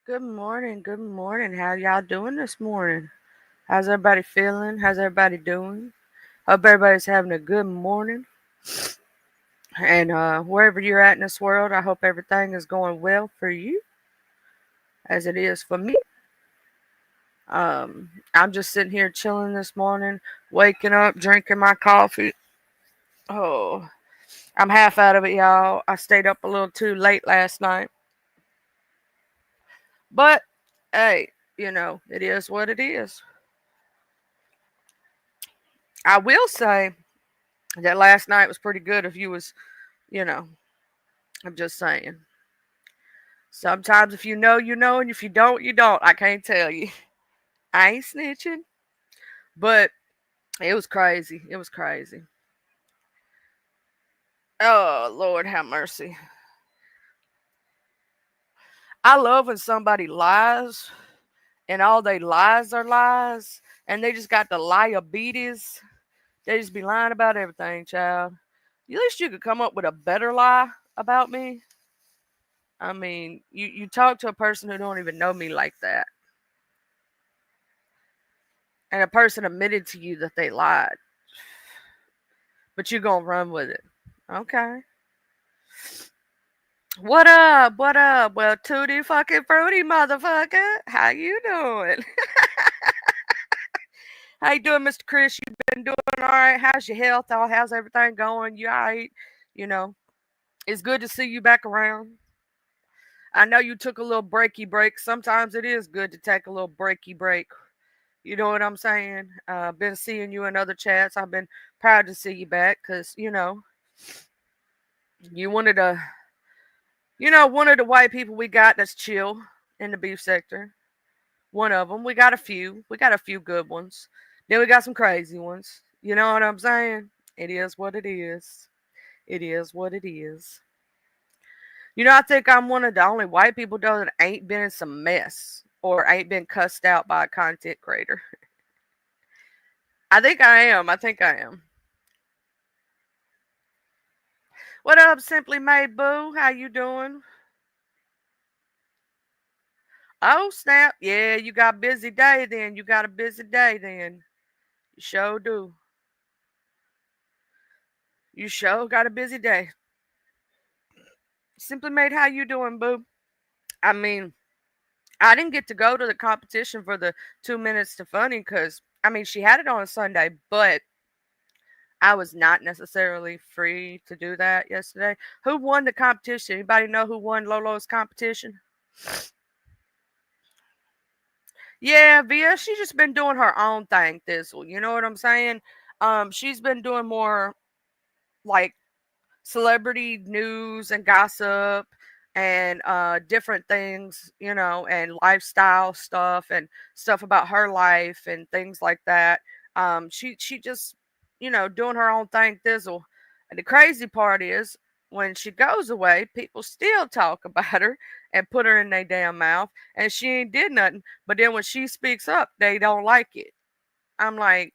Good morning. Good morning. How y'all doing this morning? How's everybody feeling? How's everybody doing? Hope everybody's having a good morning. And wherever you're at in this world, I hope everything is going well for you as it is for me. I'm just sitting here chilling this morning, waking up, drinking my coffee. Oh, I'm half out of it, y'all. I stayed up a little too late last night. But hey, it is what it is. I will say that last night was pretty good if you was, you know, I'm just saying. Sometimes if you know, you know, and if you don't, you don't. I can't tell you. I ain't snitching, but it was crazy. It was crazy. Oh, Lord have mercy. I love when somebody lies and all they lies are lies and they just got the liabilities. They just be lying about everything, child. At least you could come up with a better lie about me. I mean, you talk to a person who don't even know me like that. And a person admitted to you that they lied, but you gonna run with it. Okay. What up? What up? Well, tutti fucking fruity, motherfucker. How you doing? How you doing, Mr. Chris? You been doing all right? How's your health? How's everything going? You all right? You know, it's good to see you back around. I know you took a little breaky break. Sometimes it is good to take a little breaky break. You know what I'm saying? Been seeing you in other chats. I've been proud to see you back because, you wanted to one of the white people we got that's chill in the beef sector. One of them. We got a few. We got a few good ones. Then we got some crazy ones. You know what I'm saying? It is what it is. It is what it is. I think I'm one of the only white people though that ain't been in some mess or ain't been cussed out by a content creator. I think I am. I think I am. What up, Simply Made Boo? How you doing? Oh snap! Yeah, you got a busy day then. You got a busy day then. You sure do. You sure got a busy day. Simply Made, how you doing, boo? I mean, I didn't get to go to the competition for the 2 minutes to funny because she had it on a Sunday, but I was not necessarily free to do that yesterday. Who won the competition? Anybody know who won Lolo's competition? Yeah, Via, she just been doing her own thing, Thistle. You know what I'm saying? She's been doing more like celebrity news and gossip and different things, and lifestyle stuff and stuff about her life and things like that. She just, doing her own thing, Thizzle. And the crazy part is when she goes away, people still talk about her and put her in their damn mouth, and she ain't did nothing. But then when she speaks up, they don't like it. I'm like,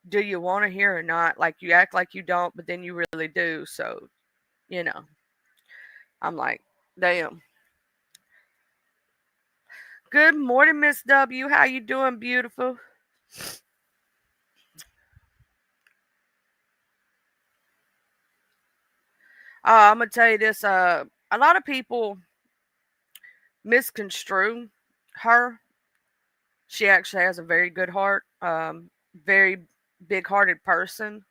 do you want to hear or not? Like you act like you don't, but then you really do. So you know, I'm like, damn. Good morning, Miss W. How you doing, beautiful? I'm gonna tell you this. A lot of people misconstrue her. She actually has a very good heart. Very big-hearted person.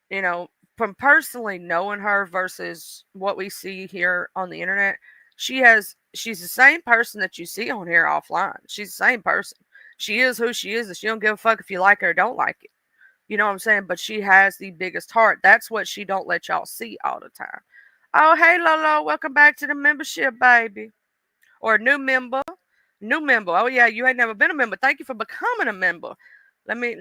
You know, from personally knowing her versus what we see here on the internet, she's the same person that you see on here offline. She's the same person. She is who she is, and she don't give a fuck if you like her or don't like it. You know what I'm saying? But she has the biggest heart. That's what she don't let y'all see all the time. Oh, hey Lolo, welcome back to the membership, baby. Or new member. New member. Oh yeah, you ain't never been a member. Thank you for becoming a member. Let me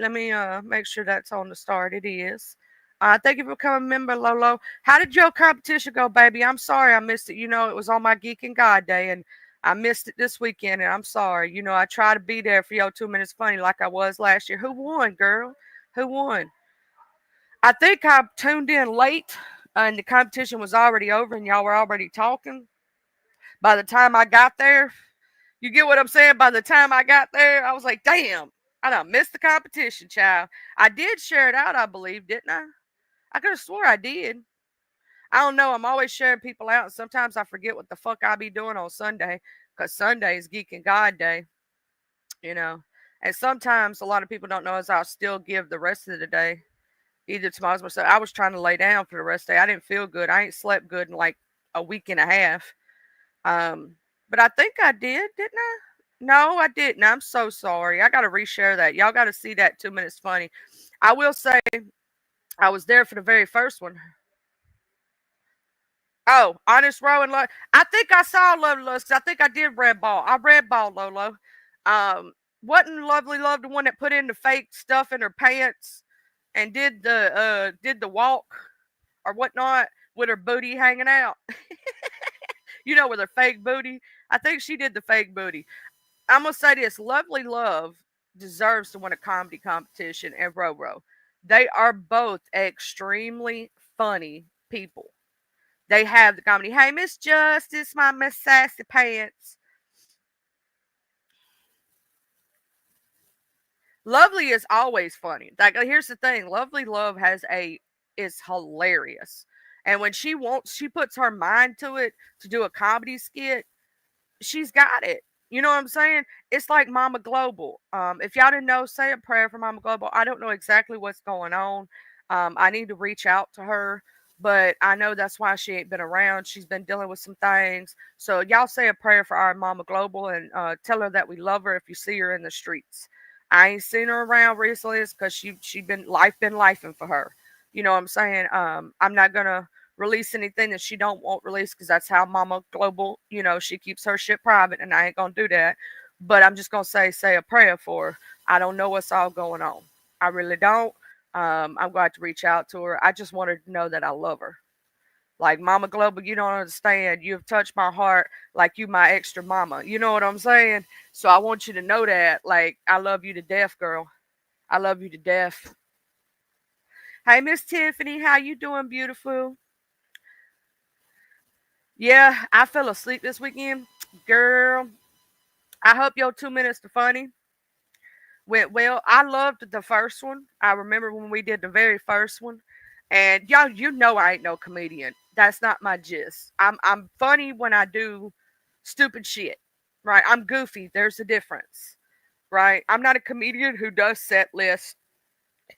make sure that's on the start. It is. Thank you for becoming a member, Lolo. How did your competition go, baby? I'm sorry I missed it. It was on my Geek and God Day and I missed it this weekend and I'm sorry. I try to be there for your 2 minutes funny like I was last year. Who won, girl? Who won? I think I tuned in late and the competition was already over and y'all were already talking. By the time I got there, you get what I'm saying? By the time I got there, I was like, damn, I done missed the competition, child. I did share it out, I believe, didn't I? I could have swore I did. I don't know. I'm always sharing people out, and sometimes I forget what the fuck I be doing on Sunday because Sunday is Geek and God Day, you know. And sometimes a lot of people don't know is I'll still give the rest of the day either to my husband. So I was trying to lay down for the rest of the day. I didn't feel good. I ain't slept good in like a week and a half. Um, but I think I did, didn't I? No, I didn't. I'm so sorry. I got to reshare that. Y'all got to see that 2 minutes funny. I will say I was there for the very first one. Oh, Honest Row and Love. I think I saw Lovely Love 'cause I think I did Red Ball. I read Ball Lolo. Um, wasn't Lovely Love the one that put in the fake stuff in her pants and did the walk or whatnot with her booty hanging out? You know, with her fake booty. I think she did the fake booty. I'm gonna say this: Lovely Love deserves to win a comedy competition, and Roro. They are both extremely funny people. They have the comedy. Hey, Miss Justice, my Miss Sassy Pants. Lovely is always funny. Like, here's the thing: Lovely Love is hilarious, and when she puts her mind to it to do a comedy skit. She's got it. You know what I'm saying? It's like Mama Global. If y'all didn't know, say a prayer for Mama Global. I don't know exactly what's going on. I need to reach out to her, but I know that's why she ain't been around. She's been dealing with some things. So y'all say a prayer for our Mama Global and tell her that we love her if you see her in the streets. I ain't seen her around recently. It's because she been lifing for her. You know what I'm saying? I'm not gonna release anything that she don't want released because that's how Mama Global, she keeps her shit private, and I ain't gonna do that. But I'm just gonna say a prayer for her. I don't know what's all going on. I really don't. I'm going to reach out to her. I just want her to know that I love her. Like Mama Global, you don't understand. You've touched my heart like you my extra mama. You know what I'm saying? So I want you to know that. Like I love you to death, girl. I love you to death. Hey, Miss Tiffany, how you doing, beautiful? Yeah, I fell asleep this weekend. Girl, I hope your 2 minutes to funny went well. I loved the first one. I remember when we did the very first one. And y'all, you know I ain't no comedian. That's not my gist. I'm funny when I do stupid shit. Right? I'm goofy. There's a difference. Right? I'm not a comedian who does set lists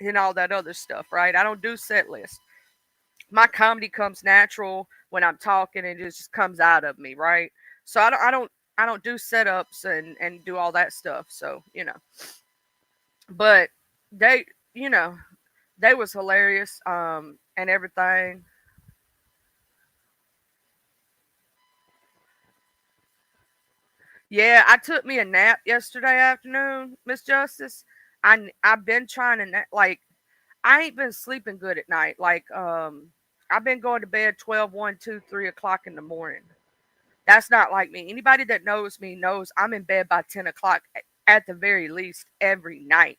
and all that other stuff, right? I don't do set lists. My comedy comes natural when I'm talking and it just comes out of me, right? So I don't do setups and do all that stuff. So, but they, you know, they was hilarious and everything. Yeah, I took me a nap yesterday afternoon, Miss Justice. I've been trying to like I ain't been sleeping good at night. Like I've been going to bed 12, 1, 2, 3 o'clock in the morning. That's not like me. Anybody that knows me knows I'm in bed by 10 o'clock at the very least every night.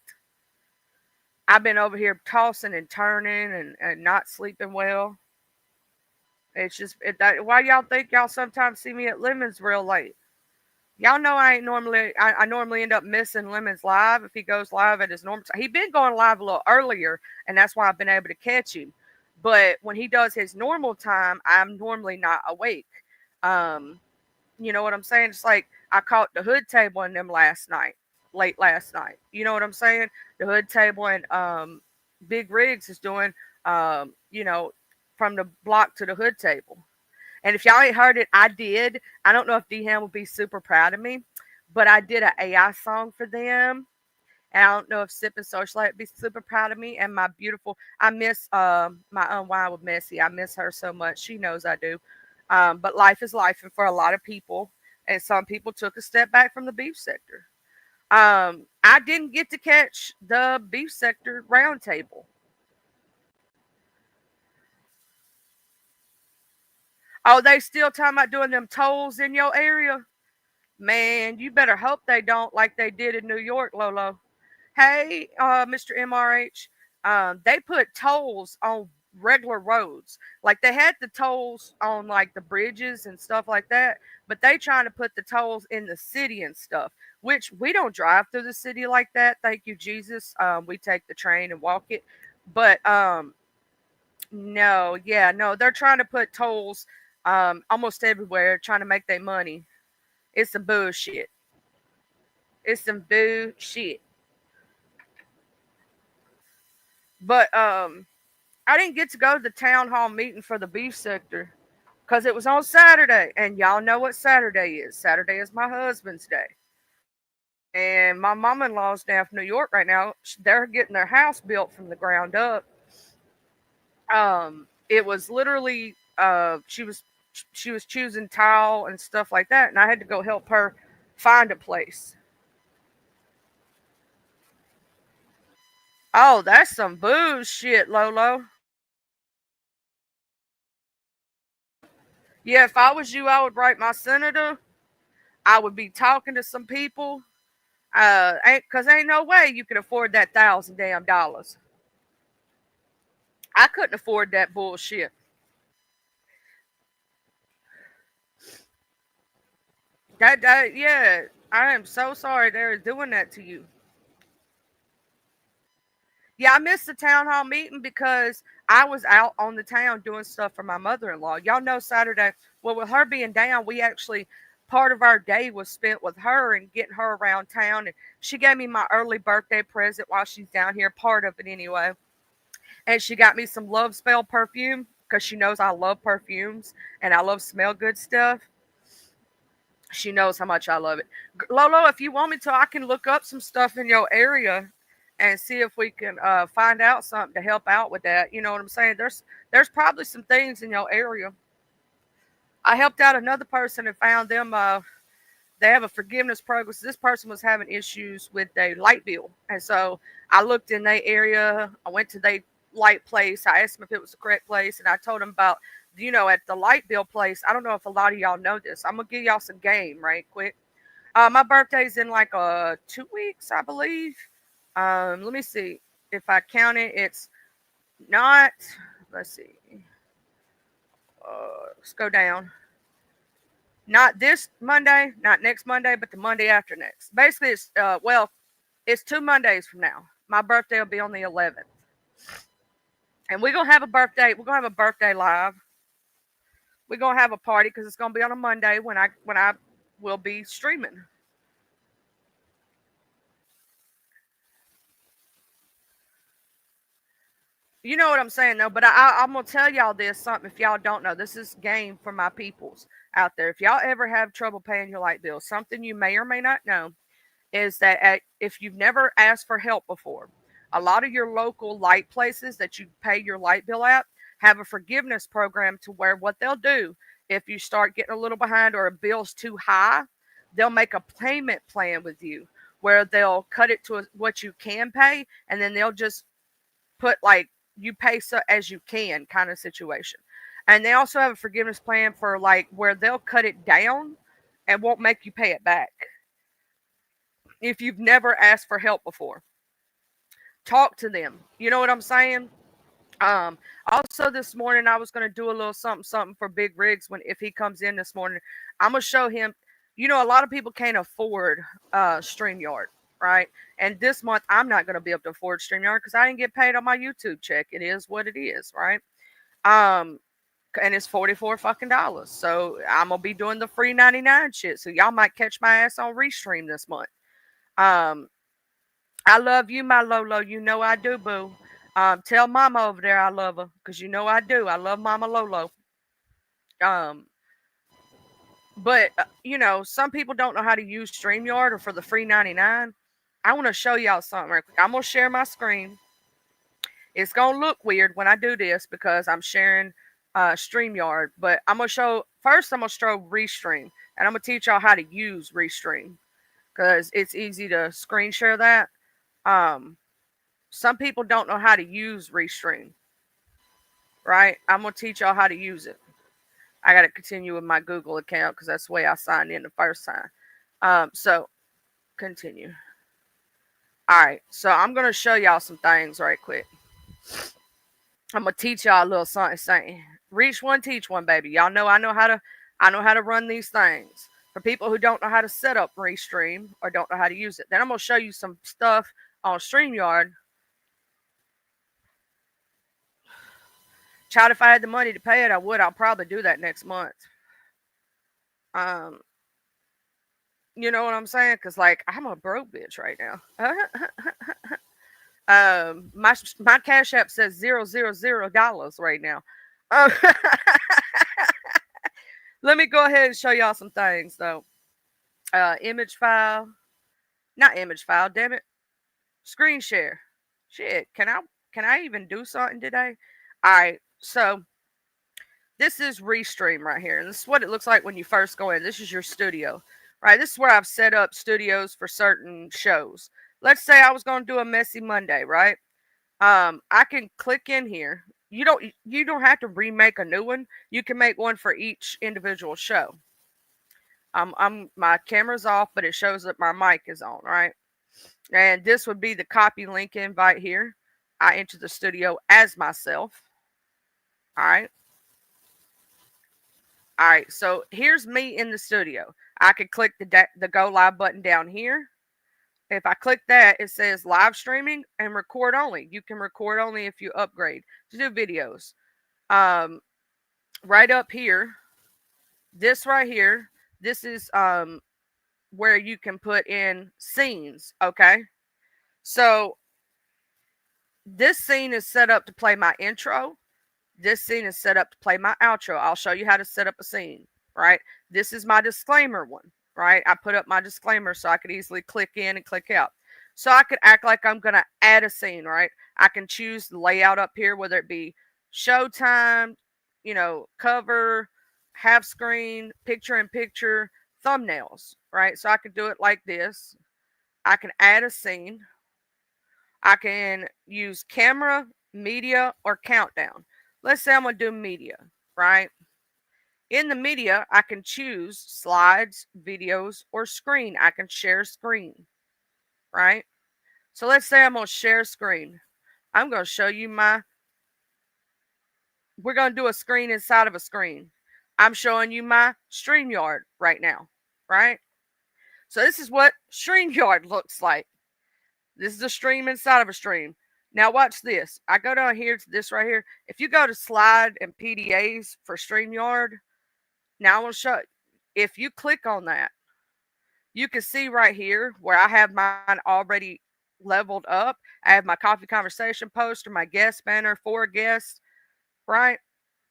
I've been over here tossing and turning and not sleeping well. It's just why y'all think y'all sometimes see me at Lemons real late. Y'all know I normally end up missing Lemons live if he goes live at his normal time. He been going live a little earlier, and that's why I've been able to catch him. But when he does his normal time, I'm normally not awake. Um, You know what I'm saying? It's like I caught the hood table in them last night, late last night. You know what I'm saying? The hood table and Big Rigs is doing from the block to the hood table. And if y'all ain't heard it, I did. I don't know if D Ham will be super proud of me, but I did an AI song for them. And I don't know if Sip and Socialite would be super proud of me. And my beautiful, I miss my unwind with Missy. I miss her so much. She knows I do. But life is life, and for a lot of people, and some people took a step back from the beef sector. I didn't get to catch the beef sector roundtable. Oh, they still talking about doing them tolls in your area? Man, you better hope they don't like they did in New York, Lolo. Hey, Mr. MRH, they put tolls on regular roads. Like they had the tolls on like the bridges and stuff like that, but they trying to put the tolls in the city and stuff, which we don't drive through the city like that. Thank you, Jesus. We take the train and walk it. But no, yeah, no, they're trying to put tolls almost everywhere, trying to make their money. It's some bullshit. It's some bullshit. But I didn't get to go to the town hall meeting for the beef sector because it was on Saturday, and y'all know what Saturday is. Saturday is my husband's day, and my mom-in-law's down from New York right now. They're getting their house built from the ground up. It was literally she was choosing tile and stuff like that, and I had to go help her find a place. Oh, that's some bullshit, Lolo. Yeah, if I was you, I would write my senator. I would be talking to some people. Ain't no way you could afford that thousand damn dollars. I couldn't afford that bullshit. Yeah, I am so sorry they're doing that to you. Yeah, I missed the town hall meeting because I was out on the town doing stuff for my mother-in-law. Y'all know Saturday. Well, with her being down, we actually part of our day was spent with her and getting her around town. And she gave me my early birthday present while she's down here, part of it anyway. And she got me some Love Spell perfume because she knows I love perfumes and I love smell good stuff. She knows how much I love it. Lolo, if you want me to, I can look up some stuff in your area and see if we can find out something to help out with that. You know what I'm saying? There's probably some things in your area. I helped out another person and found them. They have a forgiveness program. So this person was having issues with their light bill, and so I looked in their area. I went to their light place. I asked them if it was the correct place, and I told them about, at the light bill place. I don't know if a lot of y'all know this. I'm gonna give y'all some game right quick. My birthday's in like 2 weeks, I believe. Let me see if I count it. It's not. Let's see. Let's go down. Not this Monday, not next Monday, but the Monday after next. Basically, it's 2 Mondays from now. My birthday will be on the 11th, and we're gonna have a birthday. We're gonna have a birthday live. We're gonna have a party because it's gonna be on a Monday when I will be streaming. You know what I'm saying, though. But I'm gonna tell y'all this something if y'all don't know. This is game for my peoples out there. If y'all ever have trouble paying your light bill, something you may or may not know is that if you've never asked for help before, a lot of your local light places that you pay your light bill at have a forgiveness program to where what they'll do if you start getting a little behind or a bill's too high, they'll make a payment plan with you where they'll cut it to what you can pay, and then they'll just put like you pay so as you can kind of situation. And they also have a forgiveness plan for like where they'll cut it down and won't make you pay it back if you've never asked for help before. Talk to them. You know what I'm saying? Also this morning I was gonna do a little something something for Big Riggs when if he comes in this morning. I'm gonna show him. A lot of people can't afford StreamYard, right? And this month I'm not gonna be able to afford StreamYard because I didn't get paid on my YouTube check. It is what it is, right? Um, and it's $44 fucking. So I'm gonna be doing the free 99 shit. So y'all might catch my ass on Restream this month. Um, I love you, my Lolo. You know I do, boo. Tell Mama over there I love her, because you know I do. I love Mama Lolo. Um, but some people don't know how to use StreamYard or for the free 99. I want to show y'all something real quick. I'm gonna share my screen. It's gonna look weird when I do this because I'm sharing StreamYard, but I'm gonna show first. I'm gonna show Restream, and I'm gonna teach y'all how to use Restream because it's easy to screen share that. Um, some people don't know how to use Restream, right? I'm gonna teach y'all how to use it. I got to continue with my Google account because that's the way I signed in the first time. So continue. All right, so I'm gonna show y'all some things right quick. I'm gonna teach y'all a little something. Reach one, teach one, baby. Y'all know I know how to run these things. For people who don't know how to set up Restream or don't know how to use it, then I'm gonna show you some stuff on StreamYard. Child, if I had the money to pay it, I would. I'll probably do that next month. Um, you know what I'm saying? Cause like I'm a broke bitch right now. My Cash App says $000 right now. Um, let me go ahead and show y'all some things though. Image file, not image file. Damn it, screen share. Shit, can I even do something today? All right, so this is Restream right here, and this is what it looks like when you first go in. This is your studio, right? This is where I've set up studios for certain shows. Let's say I was going to do a Messy Monday, right? I can click in here. You don't have to remake a new one. You can make one for each individual show. I'm my camera's off, but it shows that my mic is on, right? And this would be the copy link invite here. I enter the studio as myself. All right. All right. So here's me in the studio. I could click the go live button down here. If I click that, it says live streaming and record only. You can record only if you upgrade to do videos. Um, right up here, this right here, this is where you can put in scenes. Okay. So this scene is set up to play my intro. This scene is set up to play my outro. I'll show you how to set up a scene, right? This is my disclaimer one, right? I put up my disclaimer so I could easily click in and click out. So I could act like I'm going to add a scene, right? I can choose the layout up here, whether it be showtime, cover, half screen, picture in picture, thumbnails, right? So I could do it like this. I can add a scene. I can use camera, media, or countdown. Let's say I'm going to do media, right? In the media, I can choose slides, videos, or screen. I can share screen, right? So let's say I'm going to share screen. I'm going to show you we're going to do a screen inside of a screen. I'm showing you my StreamYard right now, right? So this is what StreamYard looks like. This is a stream inside of a stream. Now watch this. I go down here to this right here. If you go to slide and PDAs for StreamYard, now I'm going to show you. If you click on that, you can see right here where I have mine already leveled up. I have my coffee conversation poster, my guest banner for guests, right?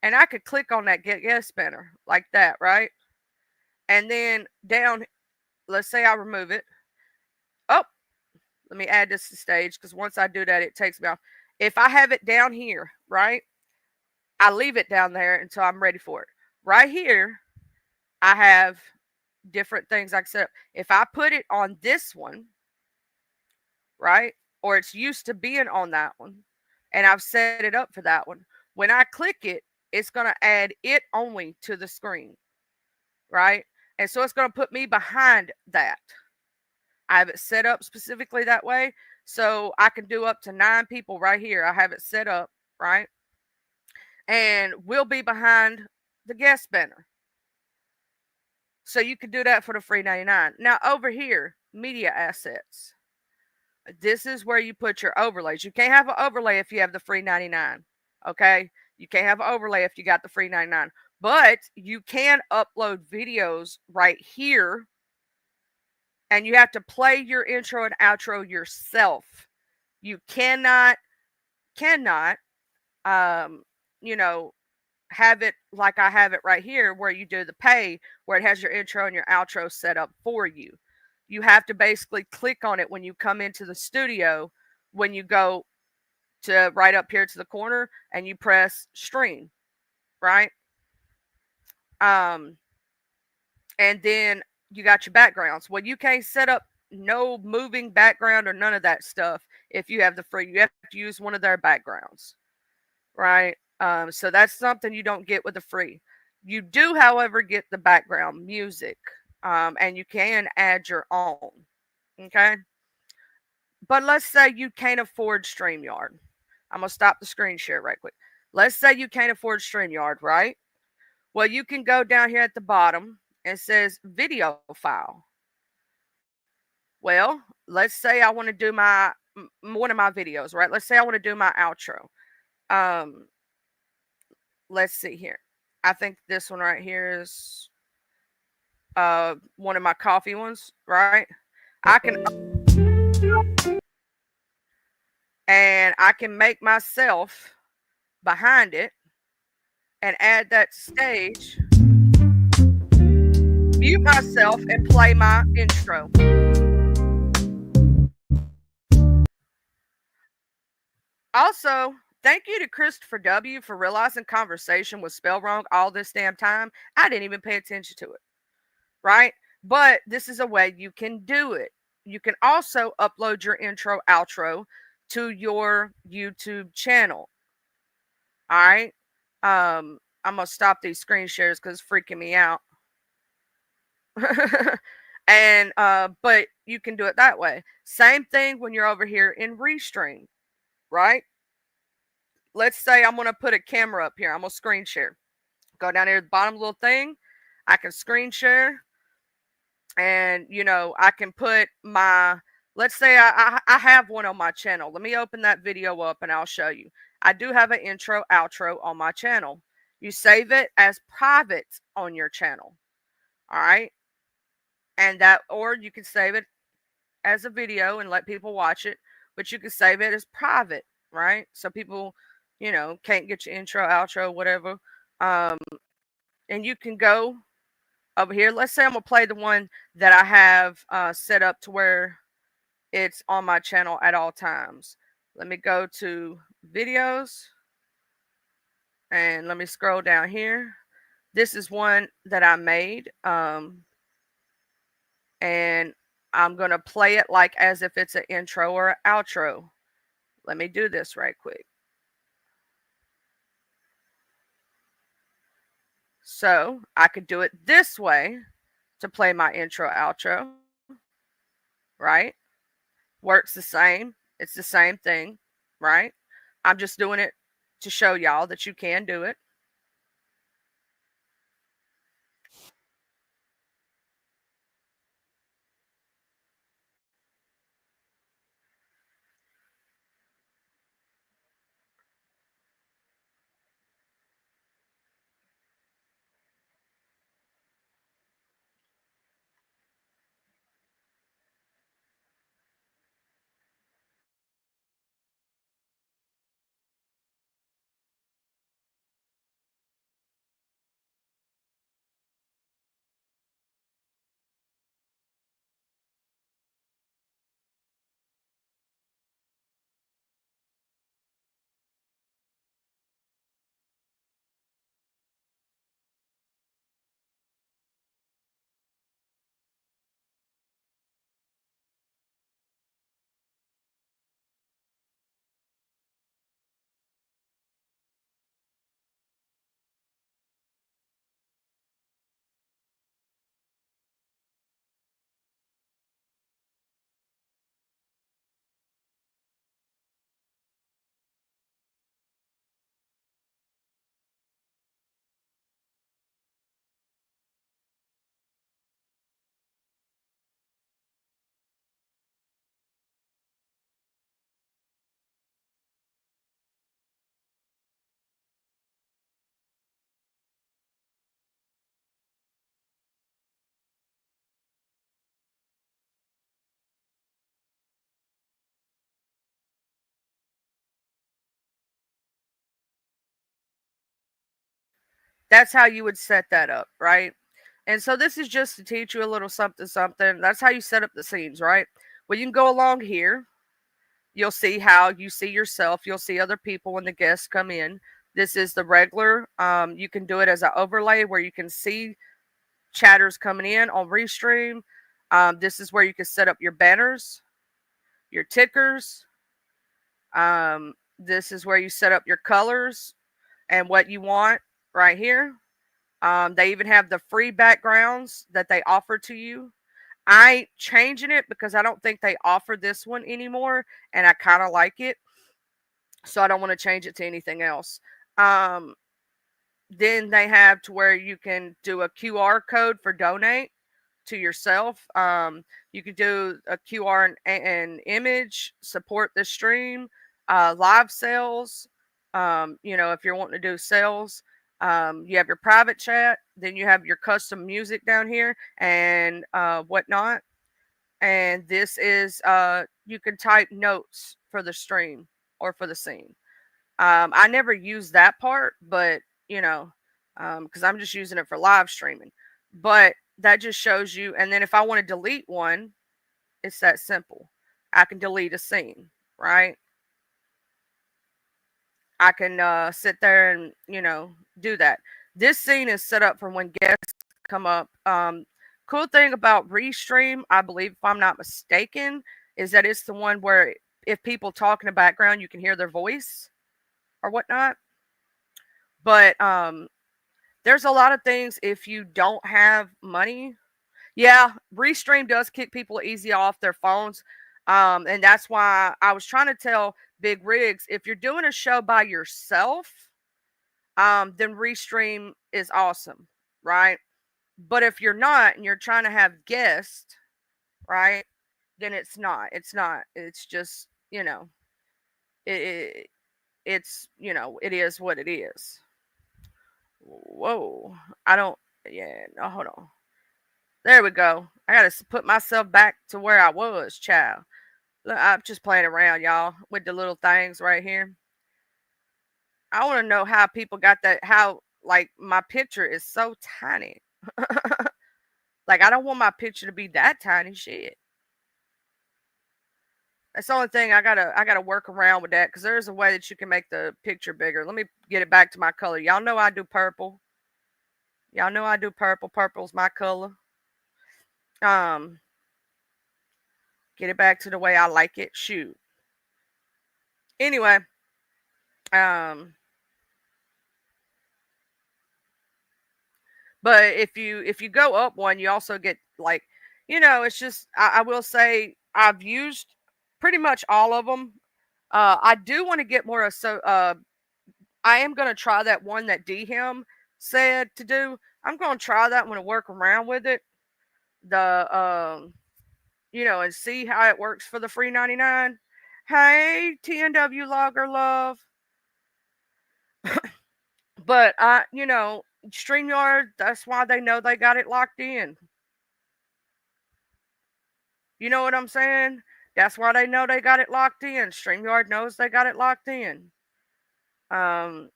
And I could click on that guest banner like that, right? And then down, let's say I remove it. Oh, let me add this to stage because once I do that, it takes me off. If I have it down here, right, I leave it down there until I'm ready for it. Right here, I have different things I can set up. If I put it on this one, right, or it's used to being on that one, and I've set it up for that one, when I click it, it's going to add it only to the screen, right? And so it's going to put me behind that. I have it set up specifically that way. So I can do up to 9 people right here. I have it set up, right? And we'll be behind the guest banner. So you can do that for the free 99. Now over here, media assets. This is where you put your overlays. You can't have an overlay if you have the free 99. Okay? You can't have an overlay if you got the free 99. But you can upload videos right here, and you have to play your intro and outro yourself. You cannot um you know have it like I have it right here where you do the pay, where it has your intro and your outro set up for you. You have to basically click on it when you come into the studio, when you go to right up here to the corner and you press stream, right? Um and then you got your backgrounds. Well, you can't set up no moving background or none of that stuff if you have the free. You have to use one of their backgrounds, right? So that's something you don't get with the free. You do, however, get the background music, and you can add your own. Okay, but let's say you can't afford StreamYard. I'm gonna stop the screen share right quick. Let's say you can't afford StreamYard, right? Well, you can go down here at the bottom. It says video file. Well, let's say I want to do one of my videos, right? Let's say I want to do my outro. Um, let's see here. I think this one right here is one of my coffee ones, right? I can and I can make myself behind it and add that stage, mute myself and play my intro. Also, thank you to Christopher W. for realizing conversation was spelled wrong all this damn time. I didn't even pay attention to it, right? But this is a way you can do it. You can also upload your intro, outro to your YouTube channel. All right. I'm gonna stop these screen shares because it's freaking me out. And but you can do it that way. Same thing when you're over here in Restream, right? Let's say I'm gonna put a camera up here. I'm gonna screen share. Go down here at the bottom little thing. I can screen share, and I can put my. Let's say I have one on my channel. Let me open that video up and I'll show you. I do have an intro outro on my channel. You save it as private on your channel. All right. And that, or you can save it as a video and let people watch it, but you can save it as private, right? So people, can't get your intro, outro, whatever. Um, and you can go over here. Let's say I'm gonna play the one that I have set up to where it's on my channel at all times. Let me go to videos and let me scroll down here. This is one that I made. And I'm going to play it like as if it's an intro or an outro. Let me do this right quick. So I could do it this way to play my intro, outro, right? Works the same. It's the same thing, right? I'm just doing it to show y'all that you can do it. That's how you would set that up, right? And so this is just to teach you a little something, something. That's how you set up the scenes, right? Well, you can go along here. You'll see how you see yourself. You'll see other people when the guests come in. This is the regular. You can do it as an overlay where you can see chatters coming in on Restream. This is where you can set up your banners, your tickers. This is where you set up your colors and what you want right here. They even have the free backgrounds that they offer to you. I ain't changing it because I don't think they offer this one anymore, and I kind of like it, so I don't want to change it to anything else. Um, then they have to where you can do a QR code for donate to yourself. You could do a QR and image, support the stream, live sales. If you're wanting to do sales, you have your private chat, then you have your custom music down here and whatnot. And this is you can type notes for the stream or for the scene. I never use that part, but you know, because I'm just using it for live streaming. But that just shows you. And then if I want to delete one, it's that simple. I can delete a scene, right? I can sit there and do that. This scene is set up for when guests come up. Cool thing about Restream, I believe, if I'm not mistaken, is that it's the one where if people talk in the background, you can hear their voice or whatnot. But there's a lot of things if you don't have money. Yeah, Restream does kick people easy off their phones. And that's why I was trying to tell Big Rigs, if you're doing a show by yourself, then Restream is awesome, right? But if you're not and you're trying to have guests, right, then it's not. It's not. It's just, it it's, it is what it is. Whoa. I don't, yeah, no, hold on. There we go. I got to put myself back to where I was, child. Look, I'm just playing around, y'all, with the little things right here. I want to know how people got that, how, like, my picture is so tiny. Like, I don't want my picture to be that tiny, shit. That's the only thing I gotta work around with that because there's a way that you can make the picture bigger. Let me get it back to my color. Y'all know I do purple. Y'all know I do purple. Purple's my color. Um, get it back to the way I like it. Shoot. Anyway, um, but if you go up one, you also get like, it's just I will say I've used pretty much all of them. I do want to get more of so. I am gonna try that one that Dhem said to do. I'm gonna try that one and work around with it. The and see how it works for the free 99. Hey, TNW Logger Love. But StreamYard, that's why they know they got it locked in. You know what I'm saying? That's why they know they got it locked in. StreamYard knows they got it locked in. Um,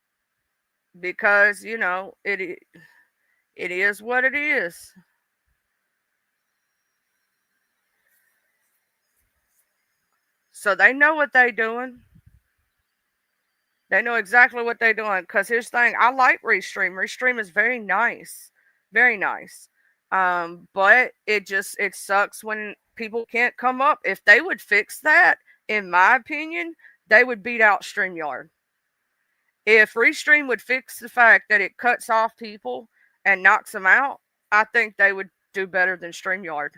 because it is what it is. So they know what they doing. They know exactly what they're doing. Because here's the thing, I like Restream. Restream is very nice, very nice. But it sucks when people can't come up. If they would fix that, in my opinion, they would beat out StreamYard. If Restream would fix the fact that it cuts off people and knocks them out, I think they would do better than StreamYard.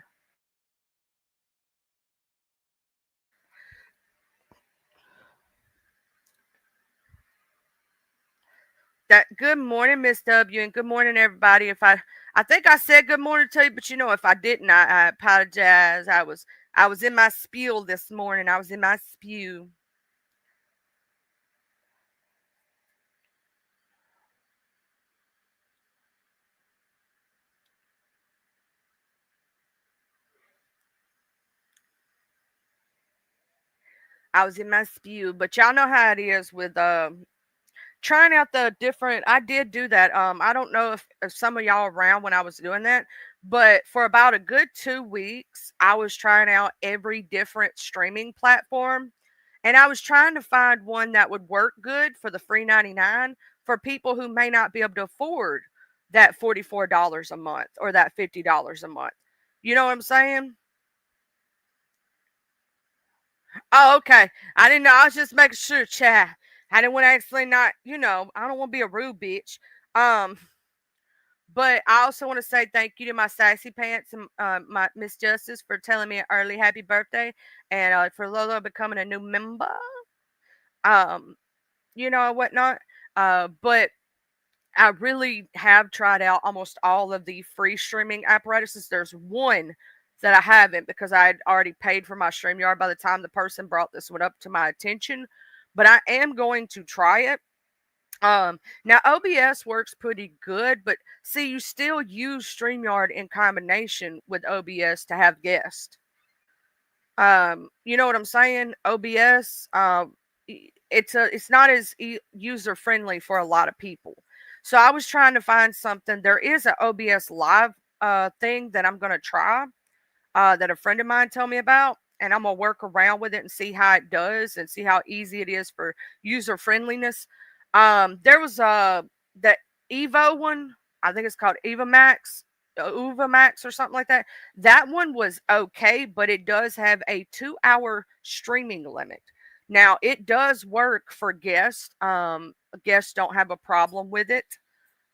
That good morning, Miss W, and good morning, everybody. I think I said good morning to you, but if I didn't, I apologize. I was in my spiel this morning. I was in my spew. I was in my spew, but y'all know how it is with trying out the different. I did do that. I don't know if some of y'all around when I was doing that, but for about a good 2 weeks, I was trying out every different streaming platform, and I was trying to find one that would work good for the free 99 for people who may not be able to afford that $44 a month or that $50 a month. You know what I'm saying? Oh, okay. I didn't know. I was just making sure, chat. I didn't want to actually not, I don't want to be a rude bitch. Um, but I also want to say thank you to my sassy pants and my Miss Justice for telling me an early happy birthday, and for Lola becoming a new member. Um, whatnot. But I really have tried out almost all of the free streaming apparatuses. There's one that I haven't because I had already paid for my StreamYard by the time the person brought this one up to my attention. But I am going to try it. Now OBS works pretty good, but see, you still use StreamYard in combination with OBS to have guests. You know what I'm saying? OBS, it's not as user friendly for a lot of people. So I was trying to find something. There is an OBS live thing that I'm gonna try, that a friend of mine told me about, and I'm gonna work around with it and see how it does and see how easy it is for user friendliness. There was the Evo one. I think it's called Eva Max, Uva Max or something like that. That one was okay, but it does have a 2 hour streaming limit. Now it does work for guests. Guests don't have a problem with it.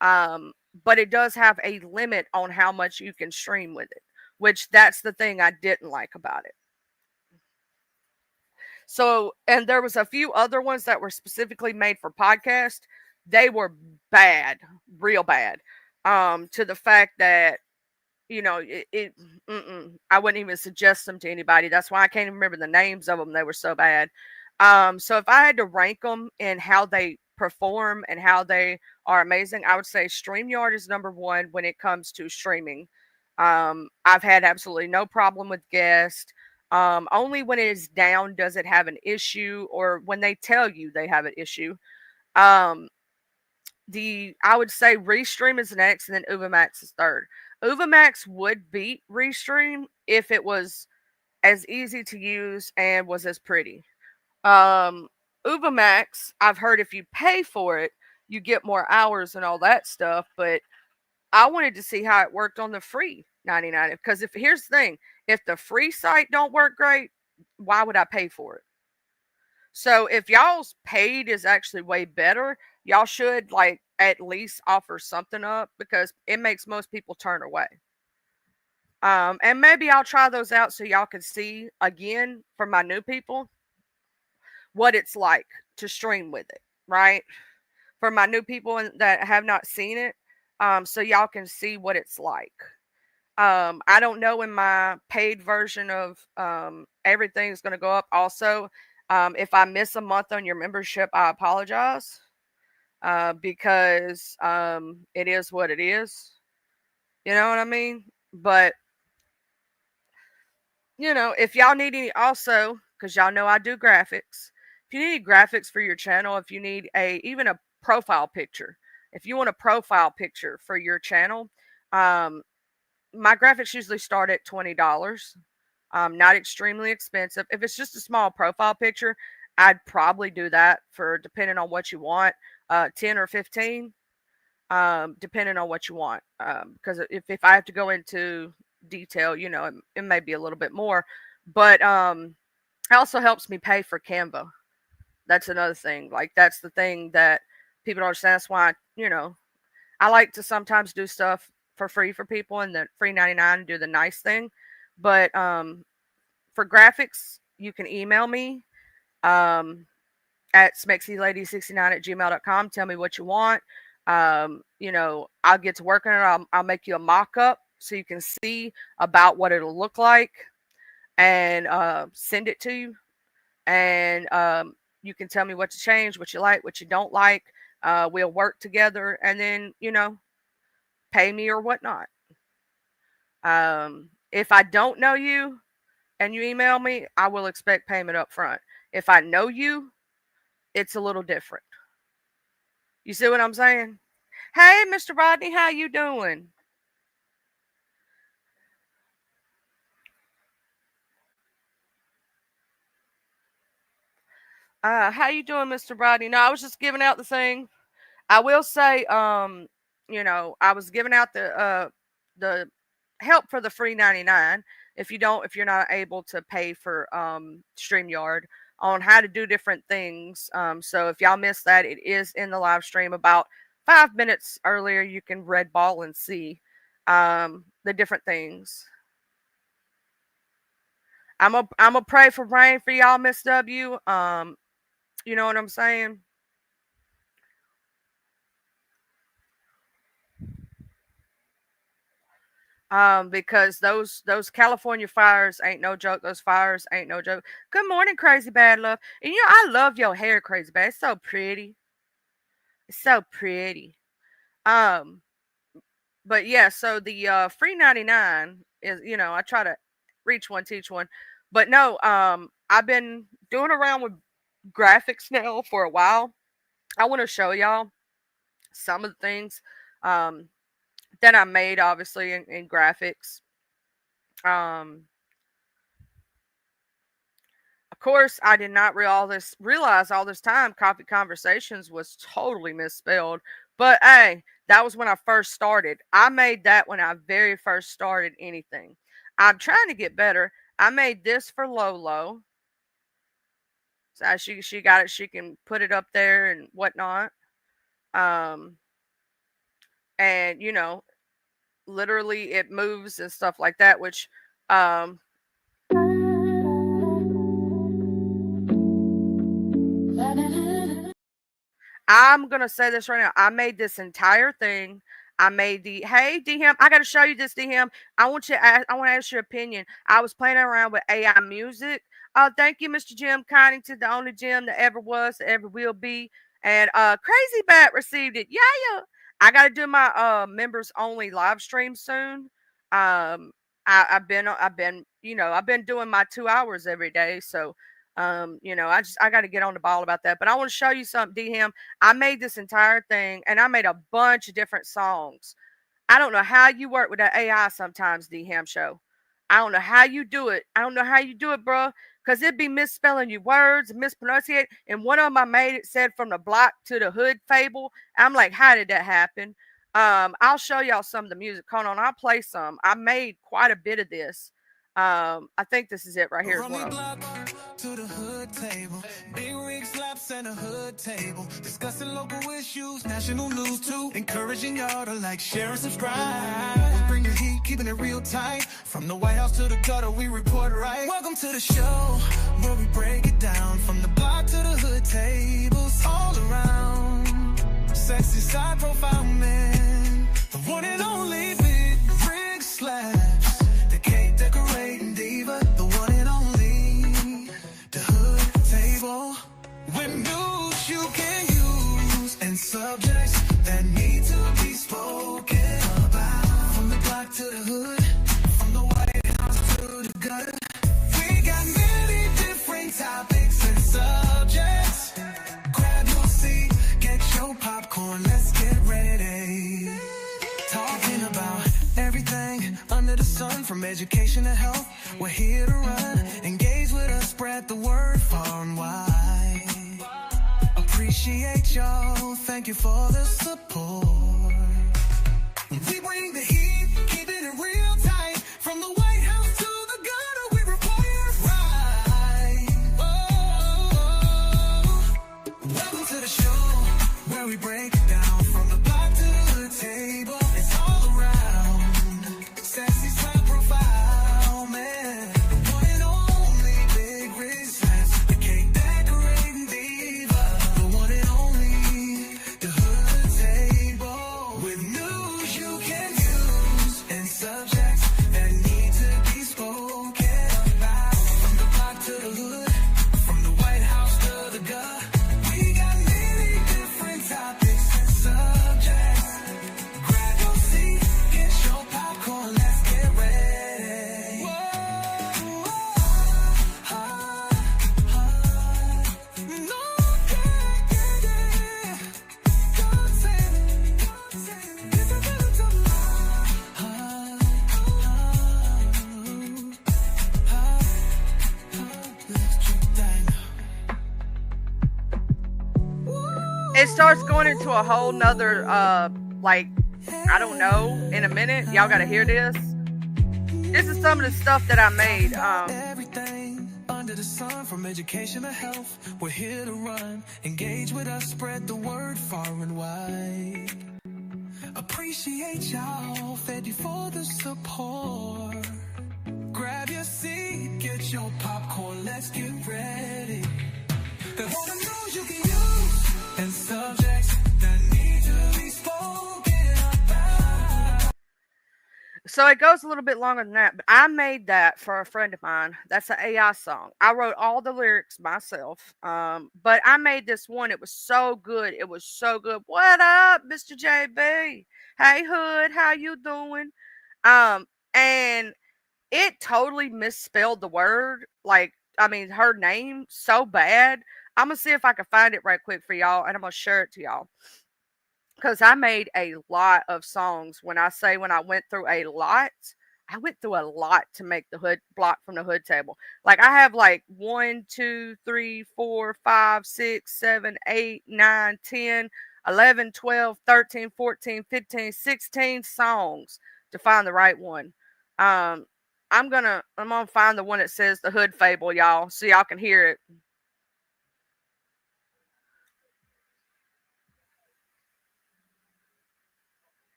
Um, but it does have a limit on how much you can stream with it, which that's the thing I didn't like about it. So, and there was a few other ones that were specifically made for podcast. They were bad, real bad. To the fact that I wouldn't even suggest them to anybody. That's why I can't even remember the names of them. They were so bad. So if I had to rank them in how they perform and how they are amazing, I would say StreamYard is number one when it comes to streaming. I've had absolutely no problem with guests. Only when it is down does it have an issue, or when they tell you they have an issue. Um, the I would say Restream is next, and then UvaMax is third. UvaMax would beat Restream if it was as easy to use and was as pretty. Um, UvaMax, I've heard if you pay for it, you get more hours and all that stuff, but I wanted to see how it worked on the free 99. Because if here's the thing, if the free site don't work great, why would I pay for it? So if y'all's paid is actually way better, y'all should like at least offer something up because it makes most people turn away. And maybe I'll try those out so y'all can see again for my new people what it's like to stream with it, right? For my new people that have not seen it, so y'all can see what it's like. I don't know when my paid version of everything is going to go up. Also, if I miss a month on your membership, I apologize because it is what it is. You know what I mean? But if y'all need any, also because y'all know I do graphics. If you need graphics for your channel, if you need even a profile picture, if you want a profile picture for your channel, um, my graphics usually start at $20. Not extremely expensive. If it's just a small profile picture, I'd probably do that for depending on what you want, 10 or 15, depending on what you want. Because if I have to go into detail, it may be a little bit more. But it also helps me pay for Canva. That's another thing. Like that's the thing that people don't understand. That's why I like to sometimes do stuff for free for people and the free 99 and do the nice thing. But for graphics, you can email me um, at smexylady69 at gmail.com. Tell me what you want. I'll get to work on it. I'll make you a mock up so you can see about what it'll look like and send it to you. And you can tell me what to change, what you like, what you don't like. We'll work together and then, pay me or whatnot. If I don't know you and you email me, I will expect payment up front. If I know you, it's a little different. You see what I'm saying? Hey, Mr. Rodney, how you doing? How you doing, Mr. Rodney? No, I was just giving out the thing. I will say, I was giving out the help for the free 99. If you're not able to pay for StreamYard on how to do different things. So if y'all missed that, it is in the live stream about 5 minutes earlier. You can red ball and see the different things. I'm a pray for rain for y'all, Miss W. You know what I'm saying? because those California fires ain't no joke. Those fires ain't no joke. Good morning, Crazy Bad Love. And I love your hair, Crazy Bad. It's so pretty. It's so pretty. Um, but yeah, so the free 99 is, I try to reach one, teach one. But no, I've been doing around with graphics now for a while. I want to show y'all some of the things that I made, obviously, in graphics. Of course, I did not realize all this time Coffee Conversations was totally misspelled. But hey, that was when I first started. I made that when I very first started anything. I'm trying to get better. I made this for Lolo. So she got it. She can put it up there and whatnot. And literally it moves and stuff like that, which I'm gonna say this right now. I made this entire thing. I made hey DM. I gotta show you this, DM. I want to ask your opinion. I was playing around with AI music. Thank you, Mr. Jim Connington, the only Jim that ever was, that ever will be. And Crazy Bat received it. Yeah. I gotta do my members only live stream soon. I've been doing my 2 hours every day, so I got to get on the ball about that. But I want to show you something, DM. I made this entire thing, and I made a bunch of different songs. I don't know how you work with that AI sometimes, DM show. I don't know how you do it, bro. Because it'd be misspelling your words and mispronunciate. And one of them I made, it said from the block to the hood fable. I'm like, how did that happen? I'll show y'all some of the music. Hold on, I'll play some. I made quite a bit of this. I think this is it right here. To the hood table, big rig slaps and a hood table, discussing local issues, national news too, encouraging y'all to like, share, and subscribe. Bring the heat, keeping it real tight. From the White House to the gutter, we report right. Welcome to the show, where we break it down. From the block to the hood tables, all around. Sexy side profile man, the one and only big rig slaps, the cake decorating diva, the one and only, the hood table. With news you can use and subjects that need to be spoken about. From the block to the hood, from the White House to the gutter, we got many different topics and subjects. Grab your seat, get your popcorn, let's get ready. Talking about everything under the sun, from education to health, we're here to run. Engage with us, spread the word far and wide. Appreciate y'all, thank you for the support. We bring the heat, keeping it real tight. From the White House to the gutter, we report right. Welcome to the show, where we break it down. From the block to the table, it's all around. Sassy side profile, man, the one and only big rig slaps, the cake decorating diva, the one and only, the hood table. With news you can use and subjects that need to be spoken about. From the block to the hood, from the White House to the gut, we got many different topics and subjects. Grab your seat, get your popcorn, let's get ready. It starts going into a whole nother like, I don't know, in a minute. Y'all gotta hear this. This is some of the stuff that I made. Everything under the sun, from education to health, we're here to run. Engage with us, spread the word far and wide. Appreciate y'all, thank you for the support. Grab your seat, get your popcorn, let's get ready. There's all the news you can use and subjects that need to be spoken about. So it goes a little bit longer than that, but I made that for a friend of mine. That's an AI song. I wrote all the lyrics myself. But I made this one. It was so good. It was so good. What up, Mr. JB? Hey Hood, how you doing? And it totally misspelled the word. Like, I mean, her name so bad. I'm gonna see if I can find it right quick for y'all, and I'm gonna share it to y'all because I made a lot of songs. When I say when I went through a lot, I went through a lot to make the hood block from the hood table. Like I have like 1, 2, 3, 4, 5, 6, 7, 8, 9, 10, 11, 12, 13, 14, 15, 16 songs to find the right one. Um, I'm gonna find the one that says the hood fable, y'all, so y'all can hear it.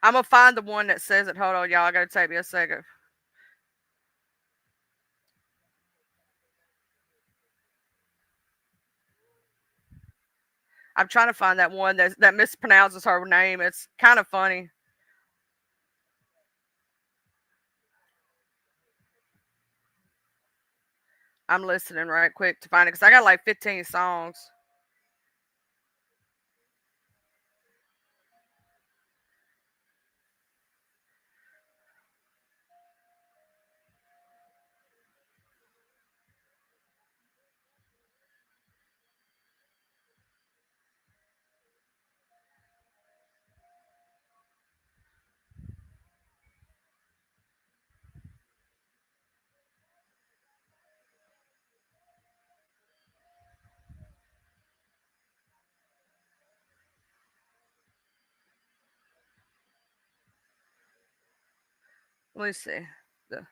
I'm gonna find the one that says it. Hold on, y'all. I gotta take me a second. I'm trying to find that one that mispronounces her name. It's kind of funny. I'm listening right quick to find it because I got like 15 songs. Let me see. The,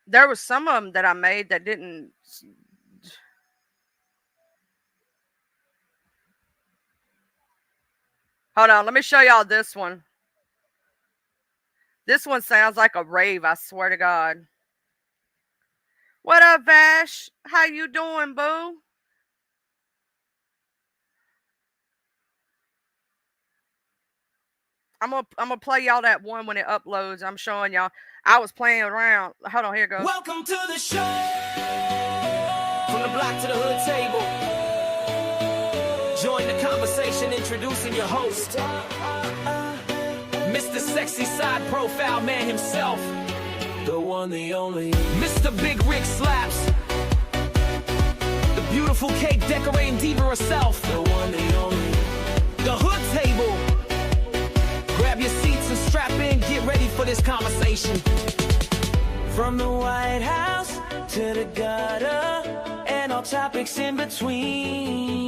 there was some of them that I made that didn't. Hold on, let me show y'all this one. This one sounds like a rave. I swear to God. What up, Vash? How you doing, boo? I'm gonna play y'all that one when it uploads. I'm showing y'all. I was playing around. Hold on, here it goes. Welcome to the show. From the block to the hood table. Join the conversation, introducing your host, Mr. Sexy Side Profile Man himself, the one, the only, Mr. Big Rick Slaps, the beautiful cake decorating diva herself, the one, the only, the hood table. Grab your seats and strap in, get ready for this conversation. From the White House to the gutter and all topics in between.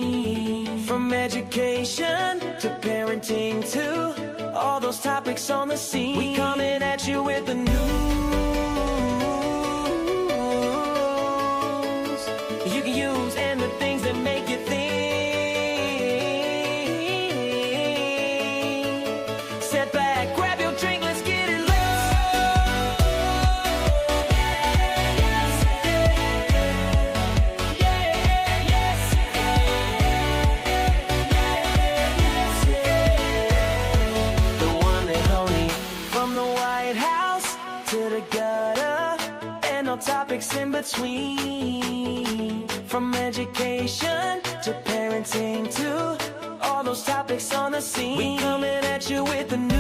From education to parenting to all those topics on the scene. We coming at you with the news you can use and the things that make you think. Sit back, grab your drink, let's get it lit. The one and only. From the White House to the gutter and all topics in between. From education to parenting to all those topics on the scene. We coming at you with the news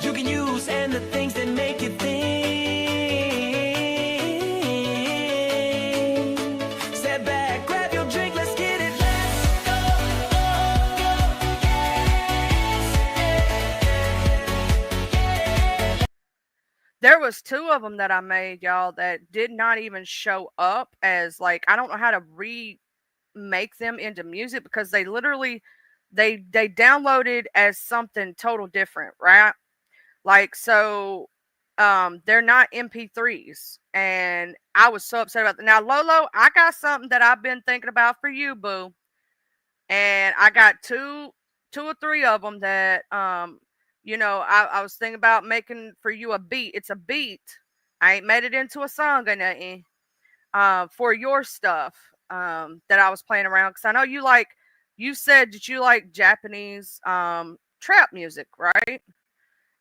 you can use and the things that make you think. Step back, grab your drink, let's get it. was 2 of them that I made, y'all, that did not even show up as, like, I don't know how to remake them into music because they literally they downloaded as something total different, right? Like, so, they're not MP3s, and I was so upset about that. Now, Lolo, I got something that I've been thinking about for you, boo, and I got 2 or 3 of them that, I was thinking about making for you a beat. It's a beat. I ain't made it into a song or nothing, for your stuff, that I was playing around because I know you said that you like Japanese, trap music, right?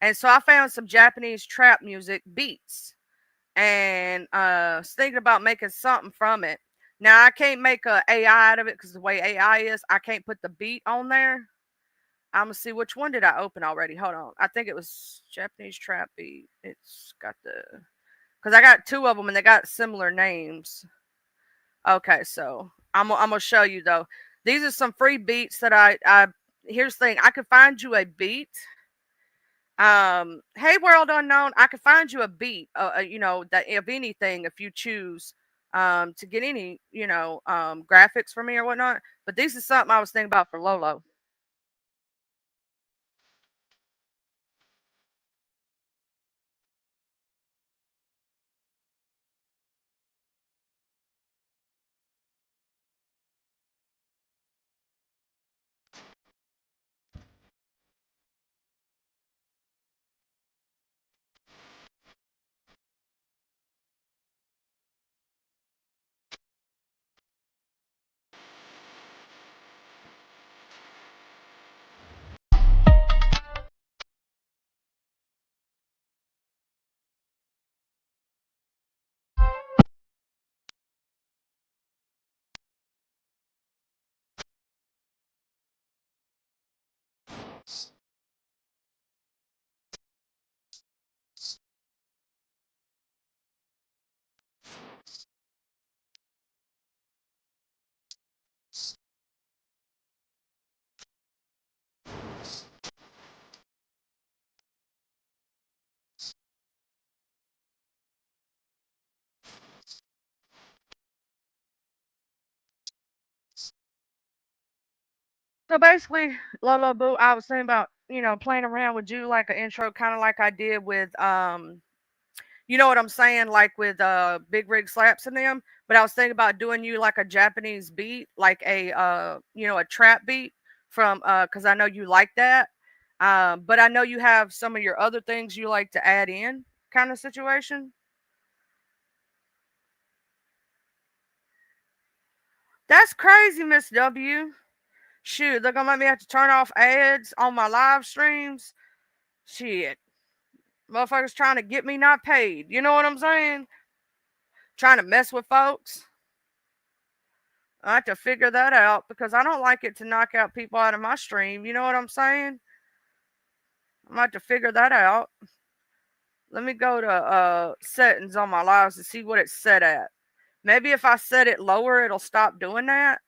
And so I found some Japanese trap music beats and was thinking about making something from it. Now I can't make a AI out of it because the way AI is, I can't put the beat on there. I'm gonna see which one did I open already. Hold on, I think it was Japanese trap beat. It's got the because I got 2 of them and they got similar names. Okay, so I'm gonna show you though. These are some free beats that I here's the thing. I could find you a beat. Hey world unknown, I could find you a beat, that of anything if you choose to get any, graphics for me or whatnot. But this is something I was thinking about for Lolo. So basically, Lolo Boo, I was saying about, playing around with you like an intro, kind of like I did with you know what I'm saying, like with Big Rig Slaps and them. But I was thinking about doing you like a Japanese beat, like a a trap beat from because I know you like that. But I know you have some of your other things you like to add in, kind of situation. That's crazy, Miss W. Shoot, they're gonna let me have to turn off ads on my live streams. Shit, motherfuckers trying to get me not paid. You know what I'm saying? Trying to mess with folks. I have to figure that out because I don't like it to knock out people out of my stream. You know what I'm saying? I'm going to have to figure that out. Let me go to settings on my lives to see what it's set at. Maybe if I set it lower, it'll stop doing that.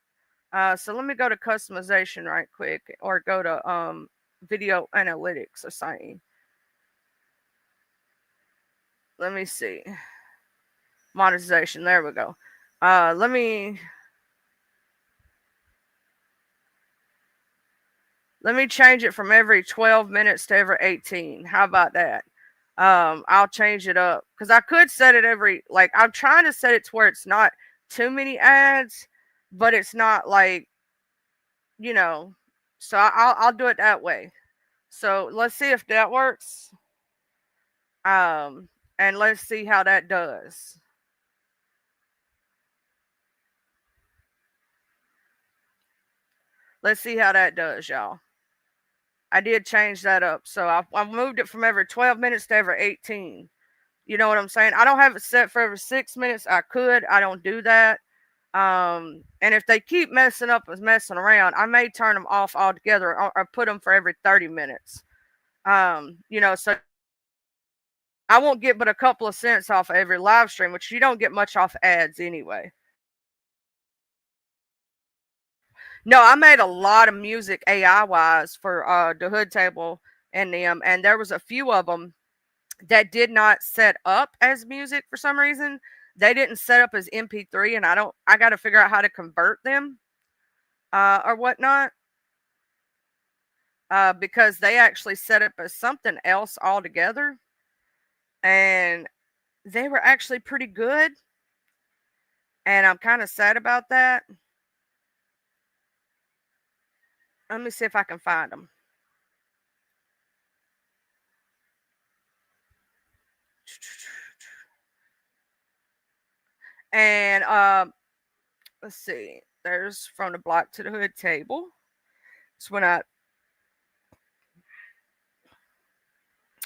So let me go to customization right quick or go to video analytics or something. Let me see. Monetization. There we go. Let me change it from every 12 minutes to every 18. How about that? I'll change it up because I could set it every, like, I'm trying to set it to where it's not too many ads, but it's not like, you know, so I'll do it that way. So let's see if that works. And let's see how that does. Let's see how that does, y'all. I did change that up. So I moved it from every 12 minutes to every 18. You know what I'm saying? I don't have it set for every 6 minutes. I could. I don't do that. And if they keep messing up and messing around, I may turn them off altogether or put them for every 30 minutes. So I won't get but a couple of cents off of every live stream, which you don't get much off ads anyway. No, I made a lot of music AI wise for the Hood Table and them, and there was a few of them that did not set up as music for some reason. They didn't set up as MP3, and I got to figure out how to convert them or whatnot because they actually set up as something else altogether. And they were actually pretty good. And I'm kind of sad about that. Let me see if I can find them. And let's see. There's From the Block to the Hood table. It's when I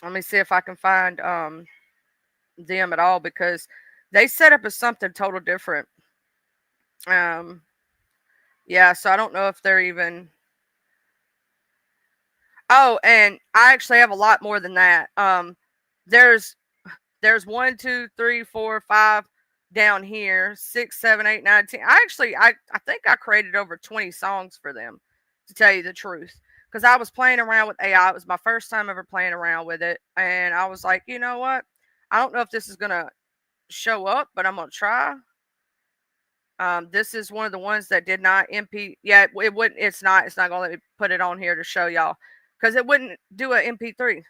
let me see if I can find them at all because they set up as something total different. Um, yeah, so I don't know if they're even. Oh, and I actually have a lot more than that. There's there's 1, 2, 3, 4, 5 down here, 6, 7, 8, 9, 10. I think I created over 20 songs for them, to tell you the truth. Because I was playing around with AI. It was my first time ever playing around with it. And I was like, you know what? I don't know if this is gonna show up, but I'm gonna try. This is one of the ones that did not MP. Yeah, it wouldn't. It's not. It's not gonna let me put it on here to show y'all because it wouldn't do a MP3.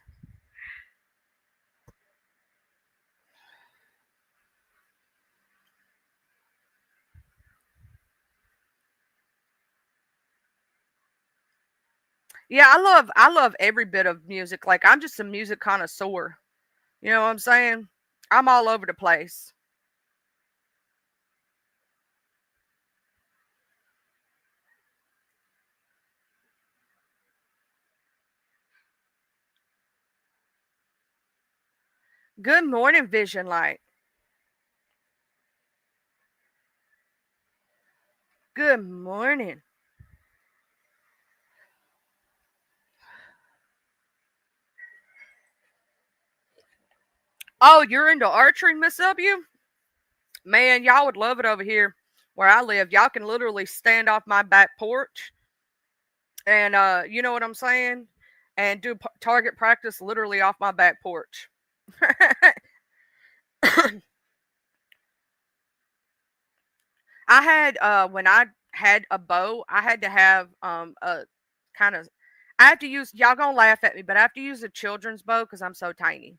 Yeah, I love every bit of music. Like I'm just a music connoisseur. You know what I'm saying? I'm all over the place. Good morning, Vision Light. Good morning. Oh, you're into archery, Miss W? Man, y'all would love it over here where I live. Y'all can literally stand off my back porch and you know what I'm saying? And do target practice literally off my back porch. I had when I had a bow, I had to have a kind of I have to use y'all gonna laugh at me, but I have to use a children's bow because I'm so tiny.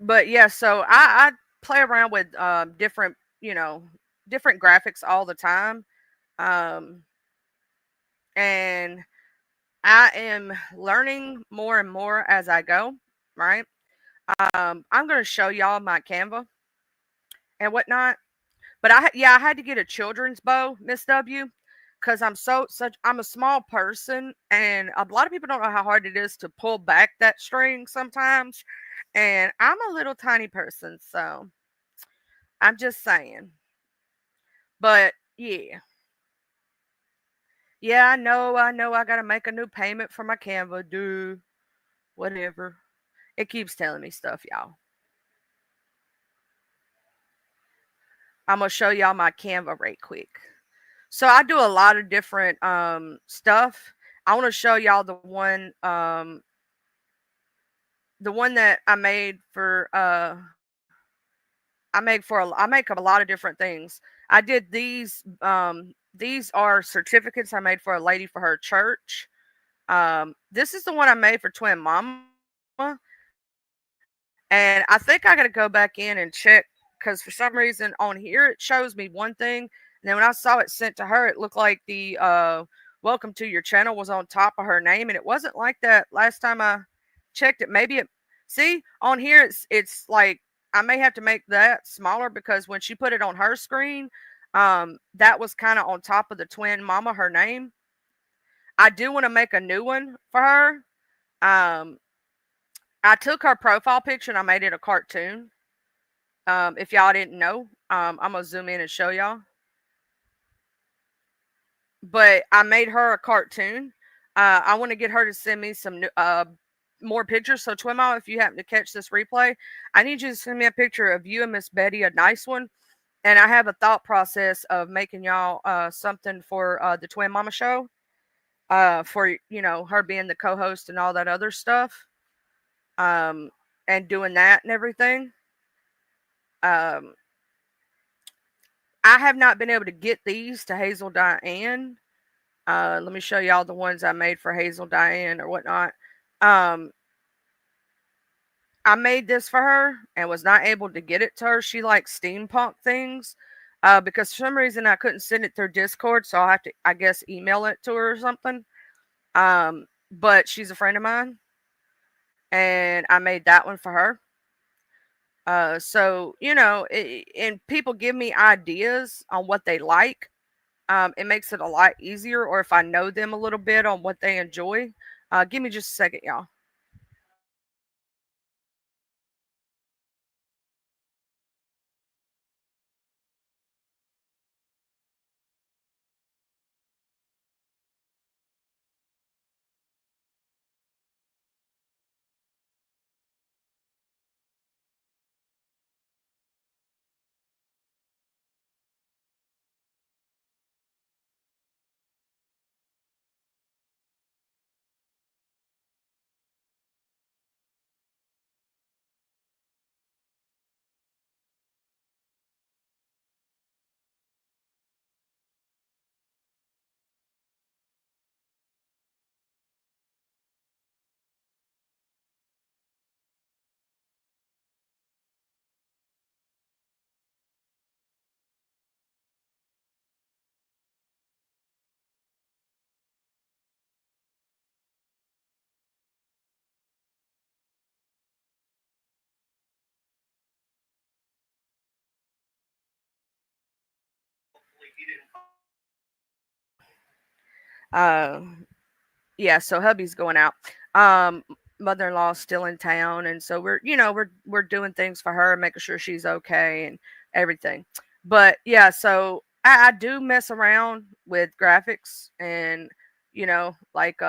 But yeah, so I play around with different, different graphics all the time. Um and I am learning more and more as I go, right? I'm gonna show y'all my Canva and whatnot. But I had to get a children's bow, Miss W, because I'm a small person, and a lot of people don't know how hard it is to pull back that string sometimes. And I'm a little tiny person, so I'm just saying. But yeah, I know, I gotta make a new payment for my Canva, do whatever. It keeps telling me stuff, y'all. I'm gonna show y'all my Canva right quick. So I do a lot of different stuff. I want to show y'all the one that I make a lot of different things. I did these are certificates I made for a lady for her church. This is the one I made for Twin Mama, and I think I got to go back in and check because for some reason on here it shows me one thing, and then when I saw it sent to her, it looked like the welcome to your channel was on top of her name, and it wasn't like that last time I checked it. Maybe it See, on here it's like I may have to make that smaller because when she put it on her screen, that was kind of on top of the twin mama, her name. I do want to make a new one for her. Um, I took her profile picture and I made it a cartoon. If y'all didn't know, I'm gonna zoom in and show y'all. But I made her a cartoon. I want to get her to send me some more pictures. So Twin Mama, if you happen to catch this replay, I need you to send me a picture of you and Miss Betty, a nice one. And I have a thought process of making y'all something for the Twin Mama show. For her being the co-host and all that other stuff. Um, and doing that and everything. Um, I have not been able to get these to Hazel Diane. Let me show y'all the ones I made for Hazel Diane or whatnot. I made this for her and was not able to get it to her. She likes steampunk things. Because for some reason I couldn't send it through Discord, so I have to, I guess, email it to her or something. But she's a friend of mine, and I made that one for her. So and people give me ideas on what they like. It makes it a lot easier, or if I know them a little bit on what they enjoy. Give me just a second, y'all. Uh, yeah, so hubby's going out. Um, Mother-in-law's still in town, and so we're doing things for her, making sure she's okay and everything. But yeah, so I do mess around with graphics and like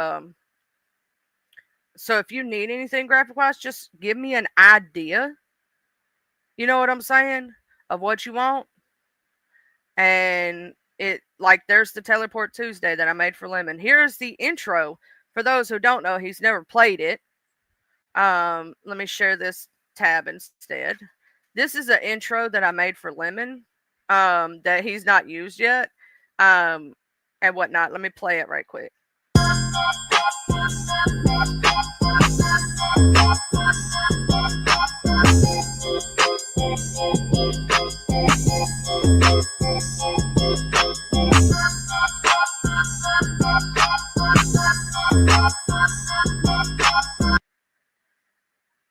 so if you need anything graphic wise, just give me an idea. You know what I'm saying? Of what you want. And it like there's the Teleport Tuesday that I made for Lemon. Here's the intro. For those who don't know, he's never played it. Let me share this tab instead. This is an intro that I made for Lemon. That he's not used yet. Um, and whatnot. Let me play it right quick.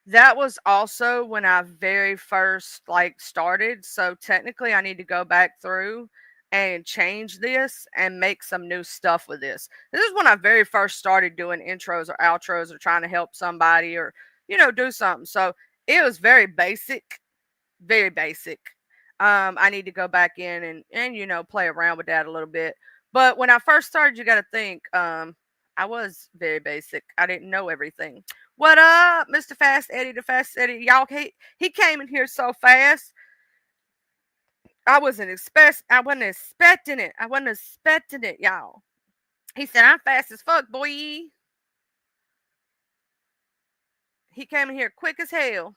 That was also when I very first started. So technically I need to go back through and change this and make some new stuff with this. This is when I very first started doing intros or outros or trying to help somebody or do something. So it was very basic, very basic. I need to go back in and play around with that a little bit. But when I first started, you got to think I was very basic. I didn't know everything. What up, Mr. Fast Eddie, the Fast Eddie? Y'all, he came in here so fast. I wasn't expecting it. I wasn't expecting it, y'all. He said, I'm fast as fuck, boy. He came in here quick as hell.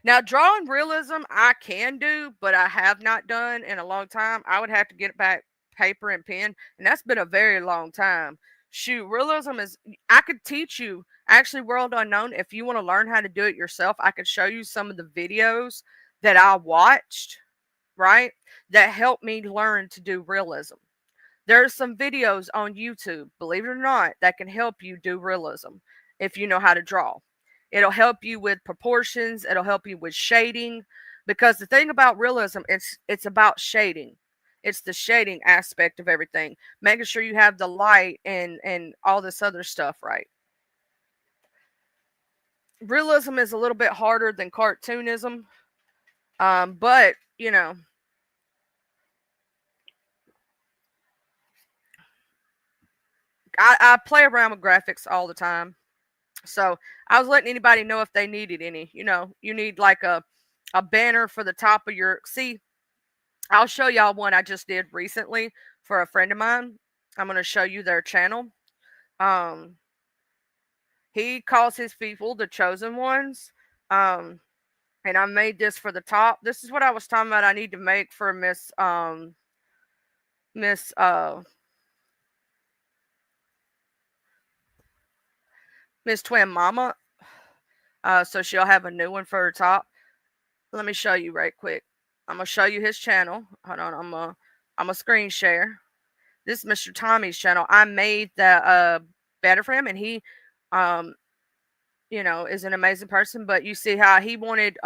Now, drawing realism, I can do, but I have not done in a long time. I would have to get back paper and pen, and that's been a very long time. Shoot, realism is, I could teach you. Actually, World Unknown, if you want to learn how to do it yourself, I could show you some of the videos that I watched, right? That helped me learn to do realism. There's some videos on YouTube, believe it or not, that can help you do realism if you know how to draw. It'll help you with proportions, it'll help you with shading, because the thing about realism, it's about shading. It's the shading aspect of everything, making sure you have the light and all this other stuff right. Realism is a little bit harder than cartoonism, but you know, I play around with graphics all the time. So I was letting anybody know if they needed any. You know, you need like a banner for the top of your. See, I'll show y'all one I just did recently for a friend of mine. I'm gonna show you their channel. Um, he calls his people the chosen ones. And I made this for the top. This is what I was talking about. I need to make for Miss Miss Twin Mama. So she'll have a new one for her top. Let me show you right quick. I'm gonna show you his channel. Hold on, I'm a screen share. This is Mr. Tommy's channel. I made the banner for him, and he, um, you know, is an amazing person. But you see how he wanted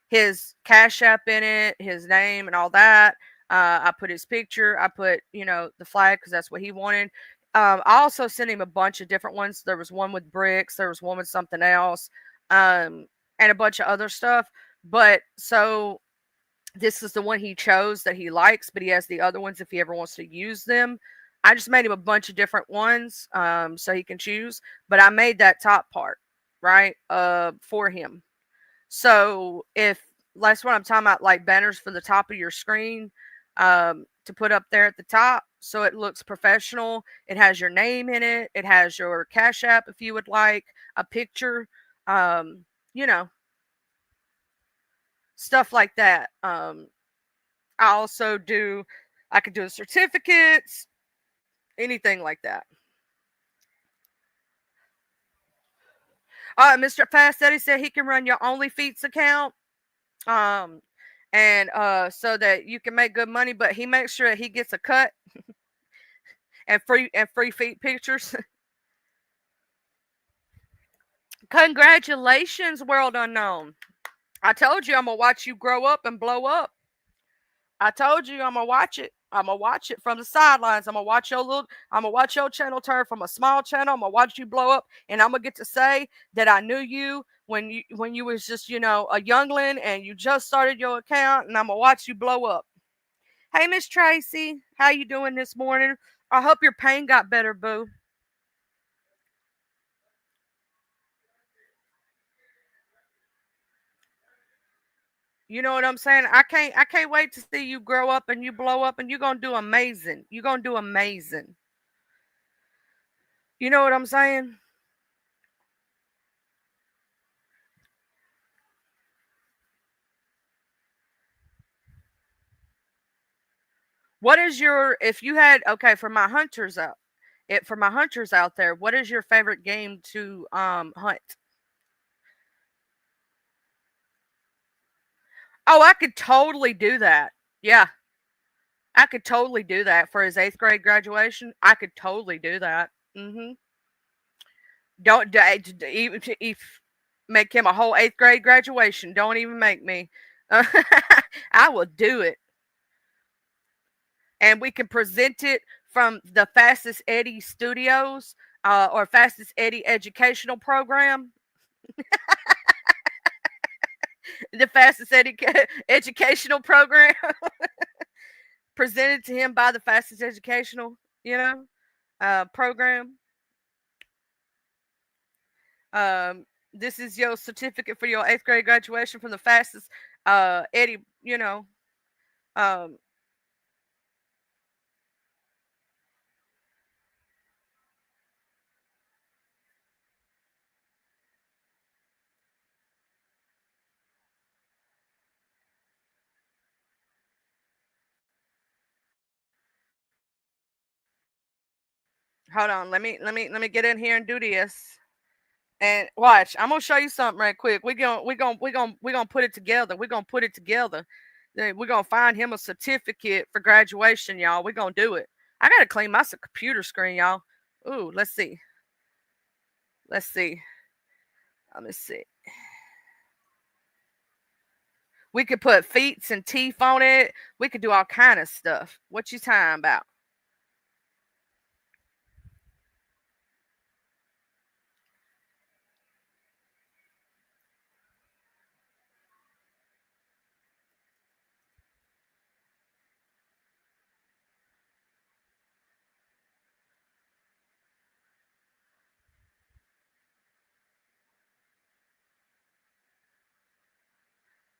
his Cash App in it, his name, and all that. I put his picture. I put, you know, the flag because that's what he wanted. I also sent him a bunch of different ones. There was one with bricks. There was one with something else, and a bunch of other stuff. But so this is the one he chose that he likes, but he has the other ones if he ever wants to use them. I just made him a bunch of different ones, so he can choose. But I made that top part right for him. So if that's what I'm talking about, like banners for the top of your screen, to put up there at the top, so it looks professional. It has your name in it. It has your Cash App if you would like a picture. You know, stuff like that. I also do. I could do certificates, anything like that. Mr. Fast Eddie said he can run your OnlyFeets account. Um, and so that you can make good money, but he makes sure that he gets a cut and free feet pictures. Congratulations, World Unknown. I told you I'm gonna watch you grow up and blow up. I told you I'm gonna watch it. I'm gonna watch it from the sidelines. I'm gonna watch your channel turn from a small channel. I'm gonna watch you blow up, and I'm gonna get to say that I knew you when you was just, you know, a youngling and you just started your account, and I'm gonna watch you blow up. Hey, Miss Tracy, how you doing this morning? I hope your pain got better, boo. You know what I'm saying? I can't wait to see you grow up and you blow up and you're gonna do amazing. You're gonna do amazing. You know what I'm saying? What is your if you had okay for my hunters out there, what is your favorite game to hunt? Oh, I could totally do that. Yeah, I could totally do that for his 8th grade graduation. I could totally do that. Mhm. Don't even if make him a whole 8th grade graduation. Don't even make me. I will do it. And we can present it from the Fastest Eddie Studios or Fastest Eddie Educational Program. The Fastest Eddie Educational Program presented to him by the Fastest Educational, you know, program. This is your certificate for your 8th grade graduation from the Fastest Eddie, you know. Um, Hold on, let me get in here and do this. And watch, I'm gonna show you something right quick. We're gonna put it together. We're gonna put it together. Then we're gonna find him a certificate for graduation, y'all. We're gonna do it. I gotta clean my computer screen, y'all. Ooh, let's see. Let's see. Let me see. We could put feet and teeth on it. We could do all kind of stuff. What you talking about?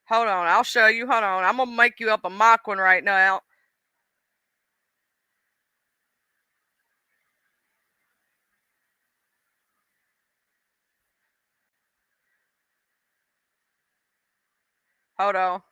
Hold on, I'll show you. Hold on, I'm gonna make you up a mock one right now. Hold on.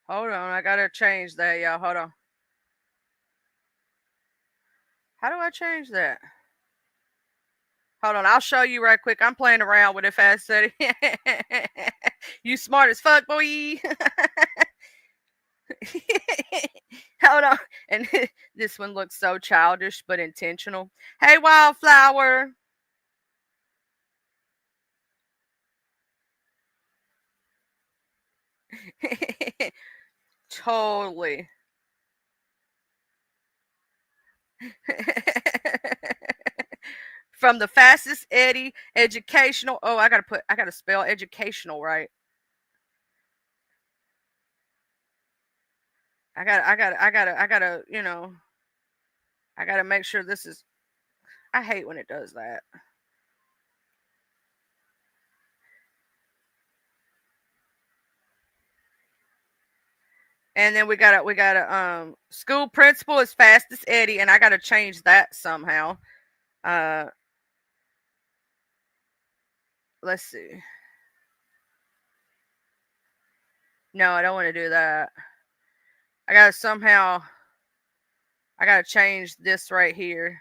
Hold on, I gotta change that, y'all. Hold on. How do I change that? Hold on, I'll show you right quick. I'm playing around with it fast, City. You smart as fuck, boy. Hold on. And this one looks so childish but intentional. Hey, Wildflower. Totally. From the fastest Eddie educational. Oh, I gotta spell educational right. I gotta make sure this is. I hate when it does that. And then we got a school principal is fastest Eddie, and I gotta change that somehow. Uh, let's see. No, I don't want to do that. I gotta change this right here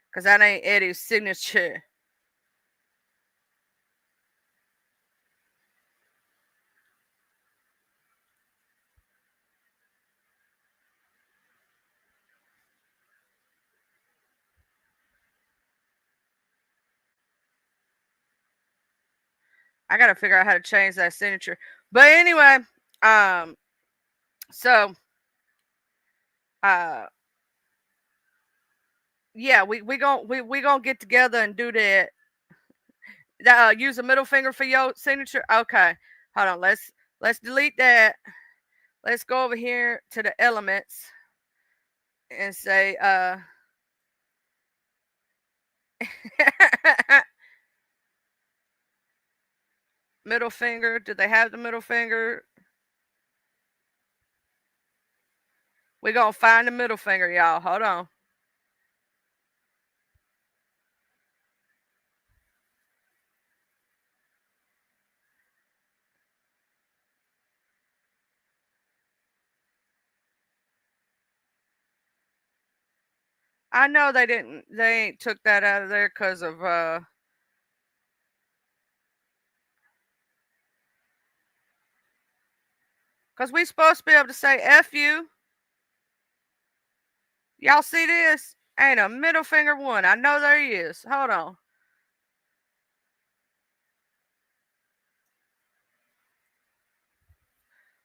because that ain't Eddie's signature. I gotta figure out how to change that signature. But anyway, um, so uh, yeah, we gonna get together and do that. Use a middle finger for your signature. Okay, hold on. Let's delete that. Let's go over here to the elements and say middle finger. Do they have the middle finger? We gonna find the middle finger, y'all. Hold on. I know they didn't. They ain't took that out of there because of because we supposed to be able to say F you. Y'all see this? Ain't a middle finger one. I know there is. Hold on.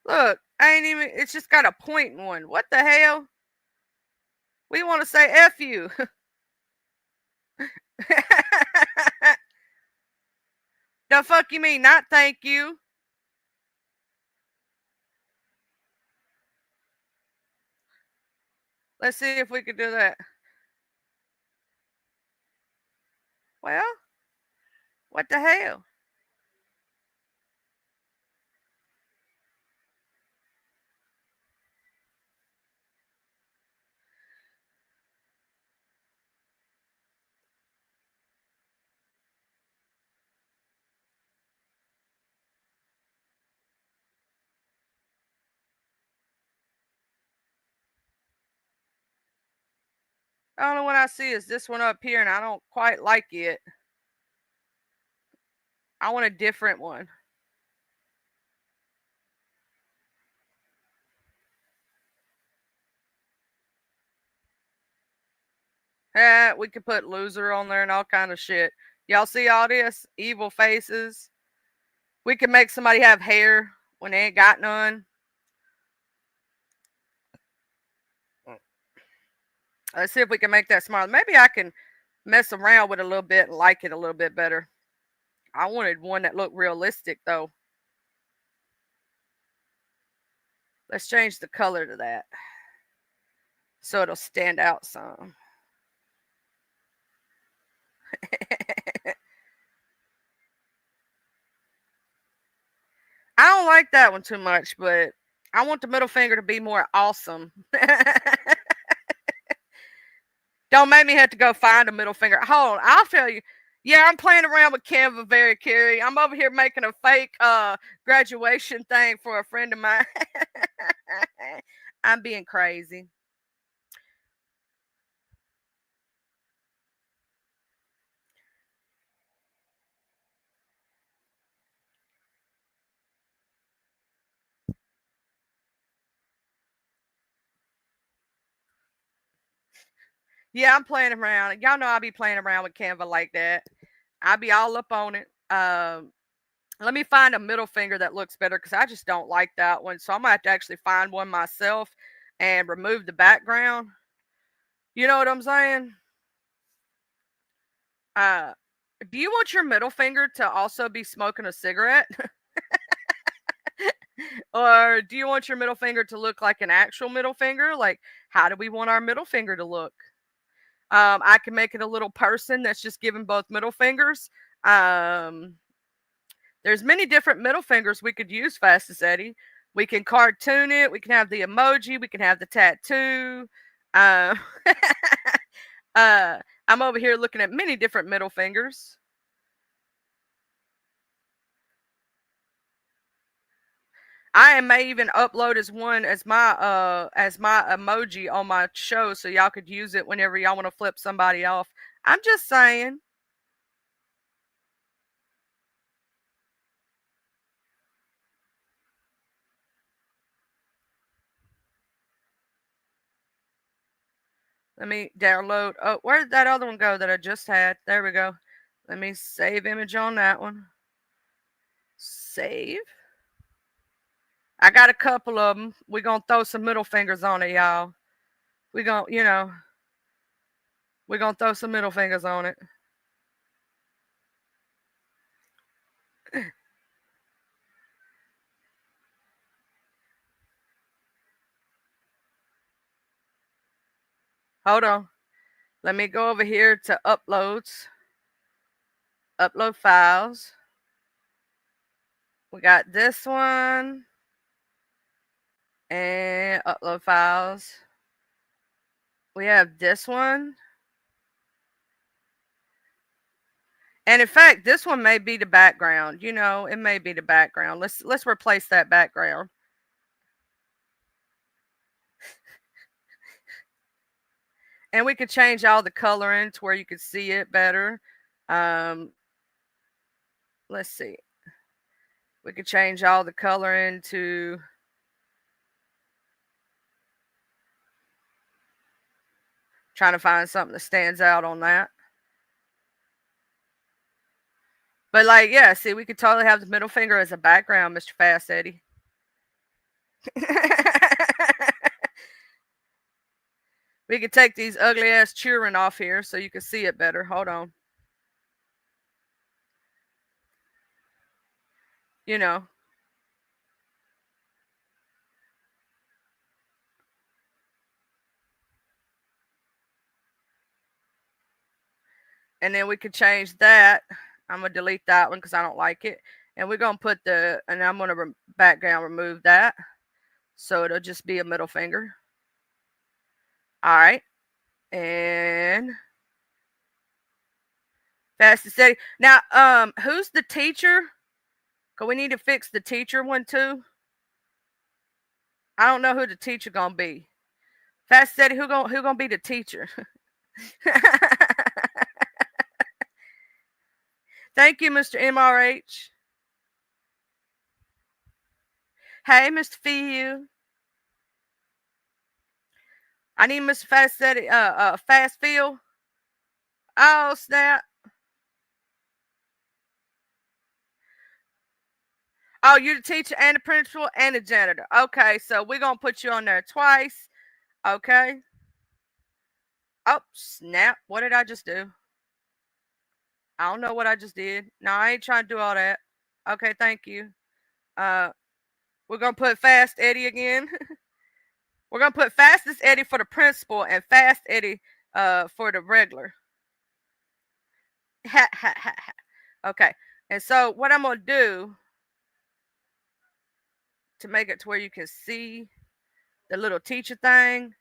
Look, ain't even. It's just got a point in one. What the hell? We want to say F you. The fuck you mean? Not thank you. Let's see if we can do that. Well, what the hell? The only one I see is this one up here, and I don't quite like it. I want a different one. We could put loser on there and all kind of shit. Y'all see all this? Evil faces. We could make somebody have hair when they ain't got none. Let's see if we can make that smaller. Maybe I can mess around with it a little bit and like it a little bit better. I wanted one that looked realistic though. Let's change the color to that so it'll stand out some. I don't like that one too much, but I want the middle finger to be more awesome. Don't make me have to go find a middle finger. Hold on, I'll tell you. Yeah, I'm playing around with Canva very Carrie. I'm over here making a fake graduation thing for a friend of mine. I'm being crazy. Yeah, I'm playing around. Y'all know I be playing around with Canva like that. I be all up on it. Let me find a middle finger that looks better because I just don't like that one. So I'm gonna have to actually find one myself and remove the background. You know what I'm saying? Uh, do you want your middle finger to also be smoking a cigarette? Or do you want your middle finger to look like an actual middle finger? Like, how do we want our middle finger to look? I can make it a little person that's just giving both middle fingers. Um, there's many different middle fingers we could use, Fastest Eddie. We can cartoon it. We can have the emoji. We can have the tattoo. Uh, I'm over here looking at many different middle fingers. I may even upload as my emoji on my show so y'all could use it whenever y'all want to flip somebody off. I'm just saying. Let me download. Oh, where did that other one go that I just had? There we go. Let me save image on that one. Save. I got a couple of them. We're going to throw some middle fingers on it, y'all. We're going to, we're going to throw some middle fingers on it. Hold on. Let me go over here to uploads. Upload files. We got this one. And upload files. We have this one. And in fact, this one may be the background. It may be the background. Let's replace that background. And we could change all the coloring to where you could see it better. Let's see. We could change all the coloring to trying to find something that stands out on that. But like, yeah, see, we could totally have the middle finger as a background, Mr. Fast Eddie. We could take these ugly ass children off here so you can see it better. Hold on. You know. And then we could change that. I'm going to delete that one because I don't like it. And we're going to put and I'm going to background remove that. So it'll just be a middle finger. All right. And fast and steady. Now, who's the teacher? Because we need to fix the teacher one too. I don't know who the teacher gonna be. Fast steady, who gonna be the teacher? Thank you, Mr. MRH. Hey, Mr. Few. I need Mr. Fast Steady, Fast Feel. Oh, snap. Oh, you're the teacher and the principal and the janitor. Okay, so we're going to put you on there twice. Okay. Oh, snap. What did I just do? I don't know what I just did. No, I ain't trying to do all that. Okay, thank you. We're going to put Fast Eddie again. We're going to put Fastest Eddie for the principal and Fast Eddie for the regular. Okay. And so what I'm going to do to make it to where you can see the little teacher thing,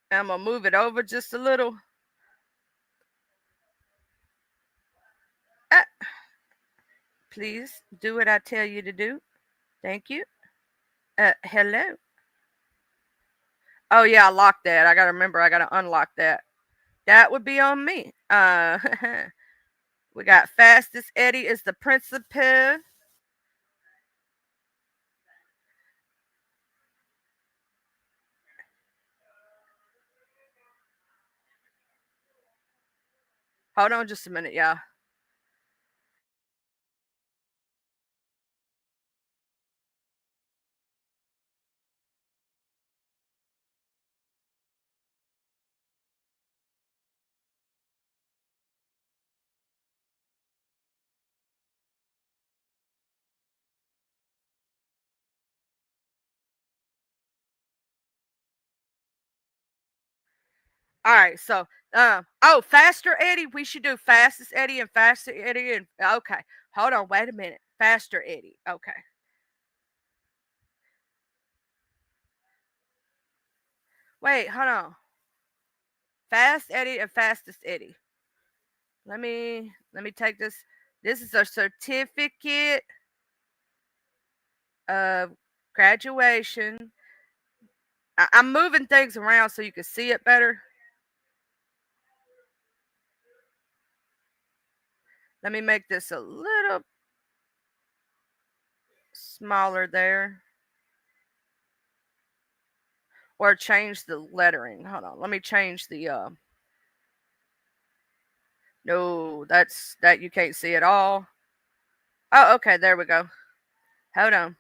I'm going to move it over just a little. Please do what I tell you to do. Thank you. Hello. Oh, yeah, I locked that. I got to remember, I got to unlock that. That would be on me. We got Fastest Eddie is the principal. Hold on just a minute, y'all. All right, so Faster Eddie. We should do Fastest Eddie and Faster Eddie and okay. Hold on, wait a minute. Faster Eddie. Okay. Wait, hold on. Fast Eddie and Fastest Eddie. Let me take this. This is a certificate of graduation. I'm moving things around so you can see it better. Let me make this a little smaller there. Or change the lettering. Hold on. Let me change the no, that you can't see at all. Oh, okay, there we go. Hold on.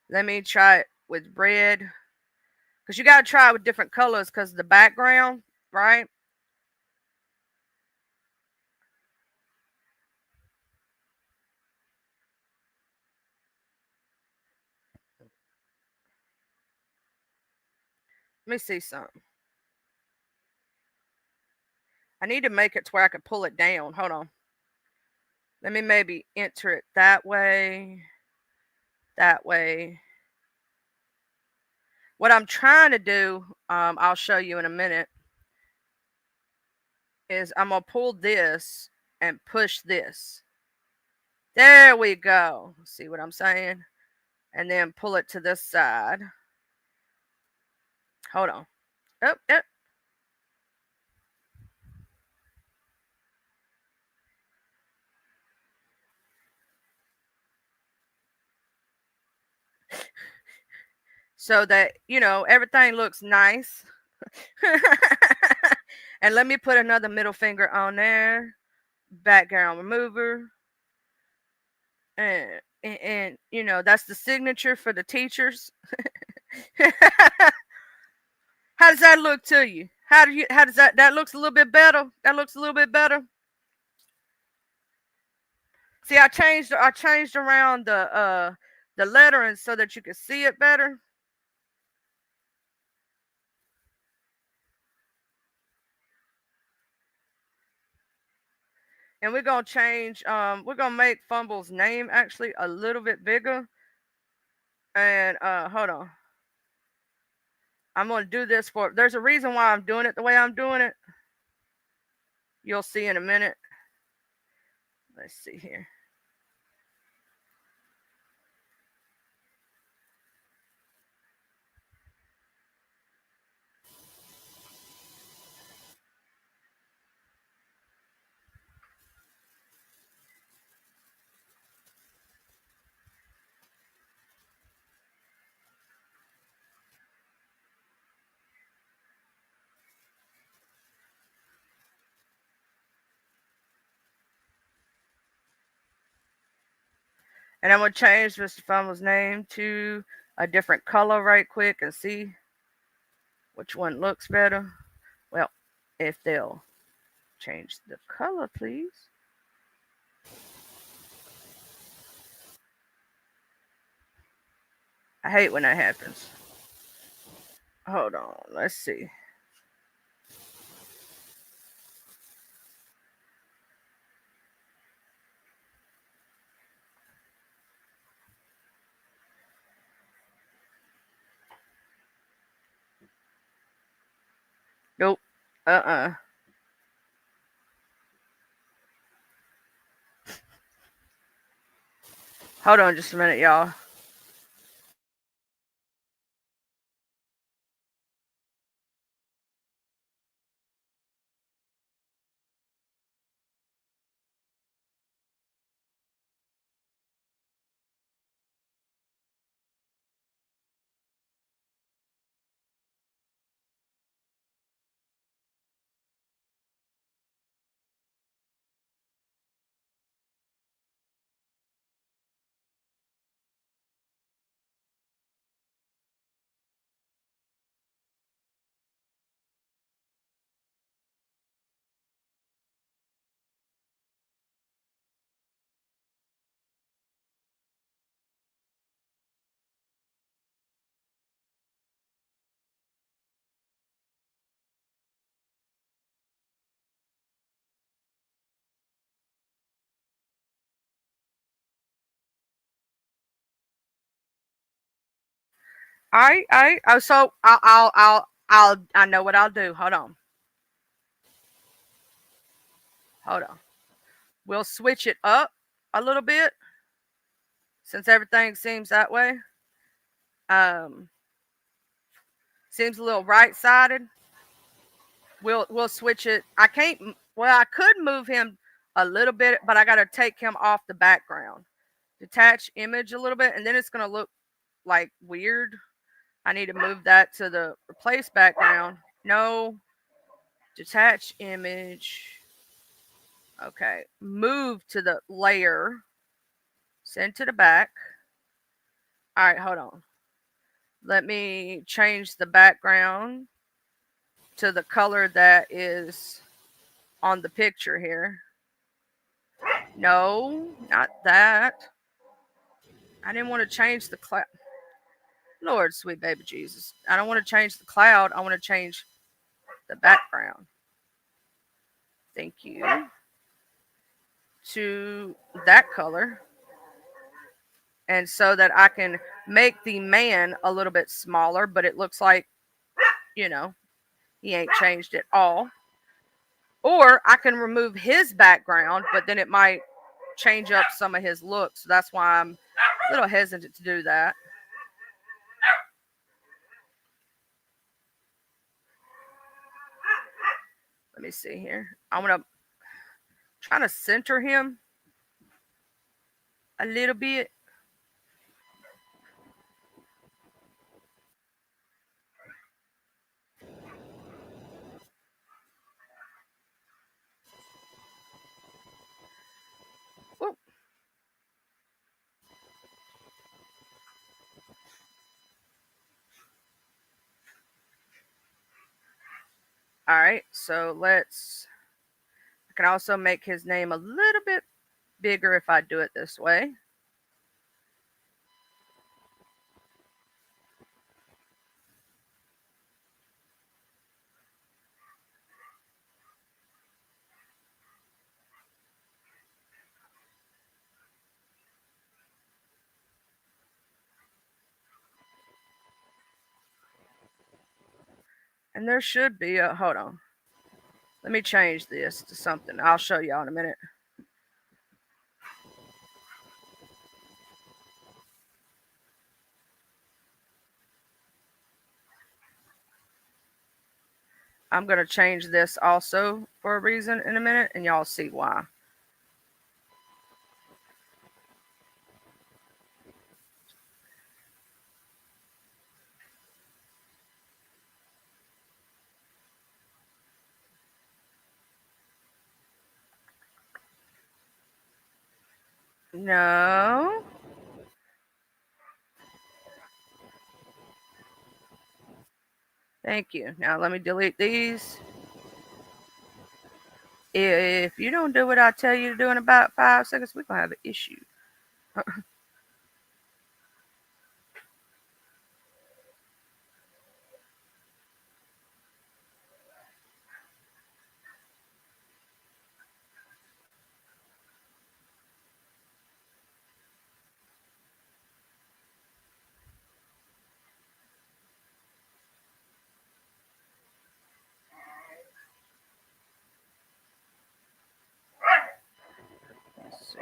Let me try it with red. Because you gotta try it with different colors because of the background, right? Let me see something. I need to make it to where I can pull it down. Hold on. Let me maybe enter it that way. That way. What I'm trying to do, I'll show you in a minute, is I'm going to pull this and push this. There we go. See what I'm saying? And then pull it to this side. Hold on. Oh, yep. So that, everything looks nice. And let me put another middle finger on there. Background remover. And that's the signature for the teachers. How does that look to you? How does that looks a little bit better? That looks a little bit better. See, I changed around the lettering so that you can see it better. And we're gonna change. We're gonna make Fumble's name actually a little bit bigger. And hold on. I'm gonna do this for. There's a reason why I'm doing it the way I'm doing it. You'll see in a minute. Let's see here. And I'm gonna change Mr. Fumble's name to a different color right quick and see which one looks better. Well, if they'll change the color, please. I hate when that happens. Hold on, let's see. Nope. Uh-uh. Hold on just a minute, y'all. All right. Oh, so I know what I'll do. Hold on. Hold on. We'll switch it up a little bit since everything seems that way. Um, seems a little right-sided. We'll switch it. I can't. Well, I could move him a little bit, but I got to take him off the background. Detach image a little bit, and then it's gonna look like weird. I need to move that to the replace background. No, detach image. Okay, move to the layer. Send to the back. All right, hold on. Let me change the background to the color that is on the picture here. No, not that. I didn't want to change the cloud. Lord, sweet baby Jesus. I don't want to change the cloud. I want to change the background. Thank you. To that color. And so that I can make the man a little bit smaller, but it looks like, you know, he ain't changed at all. Or I can remove his background, but then it might change up some of his looks. So that's why I'm a little hesitant to do that. Let me see here. I'm going to try to center him a little bit. Whoop. All right, so I can also make his name a little bit bigger if I do it this way. And there should be a, hold on. Let me change this to something. I'll show y'all in a minute. I'm going to change this also for a reason in a minute, and y'all see why. No. Thank you. Now let me delete these. If you don't do what I tell you to do in about 5 seconds, we're going to have an issue. Let's see.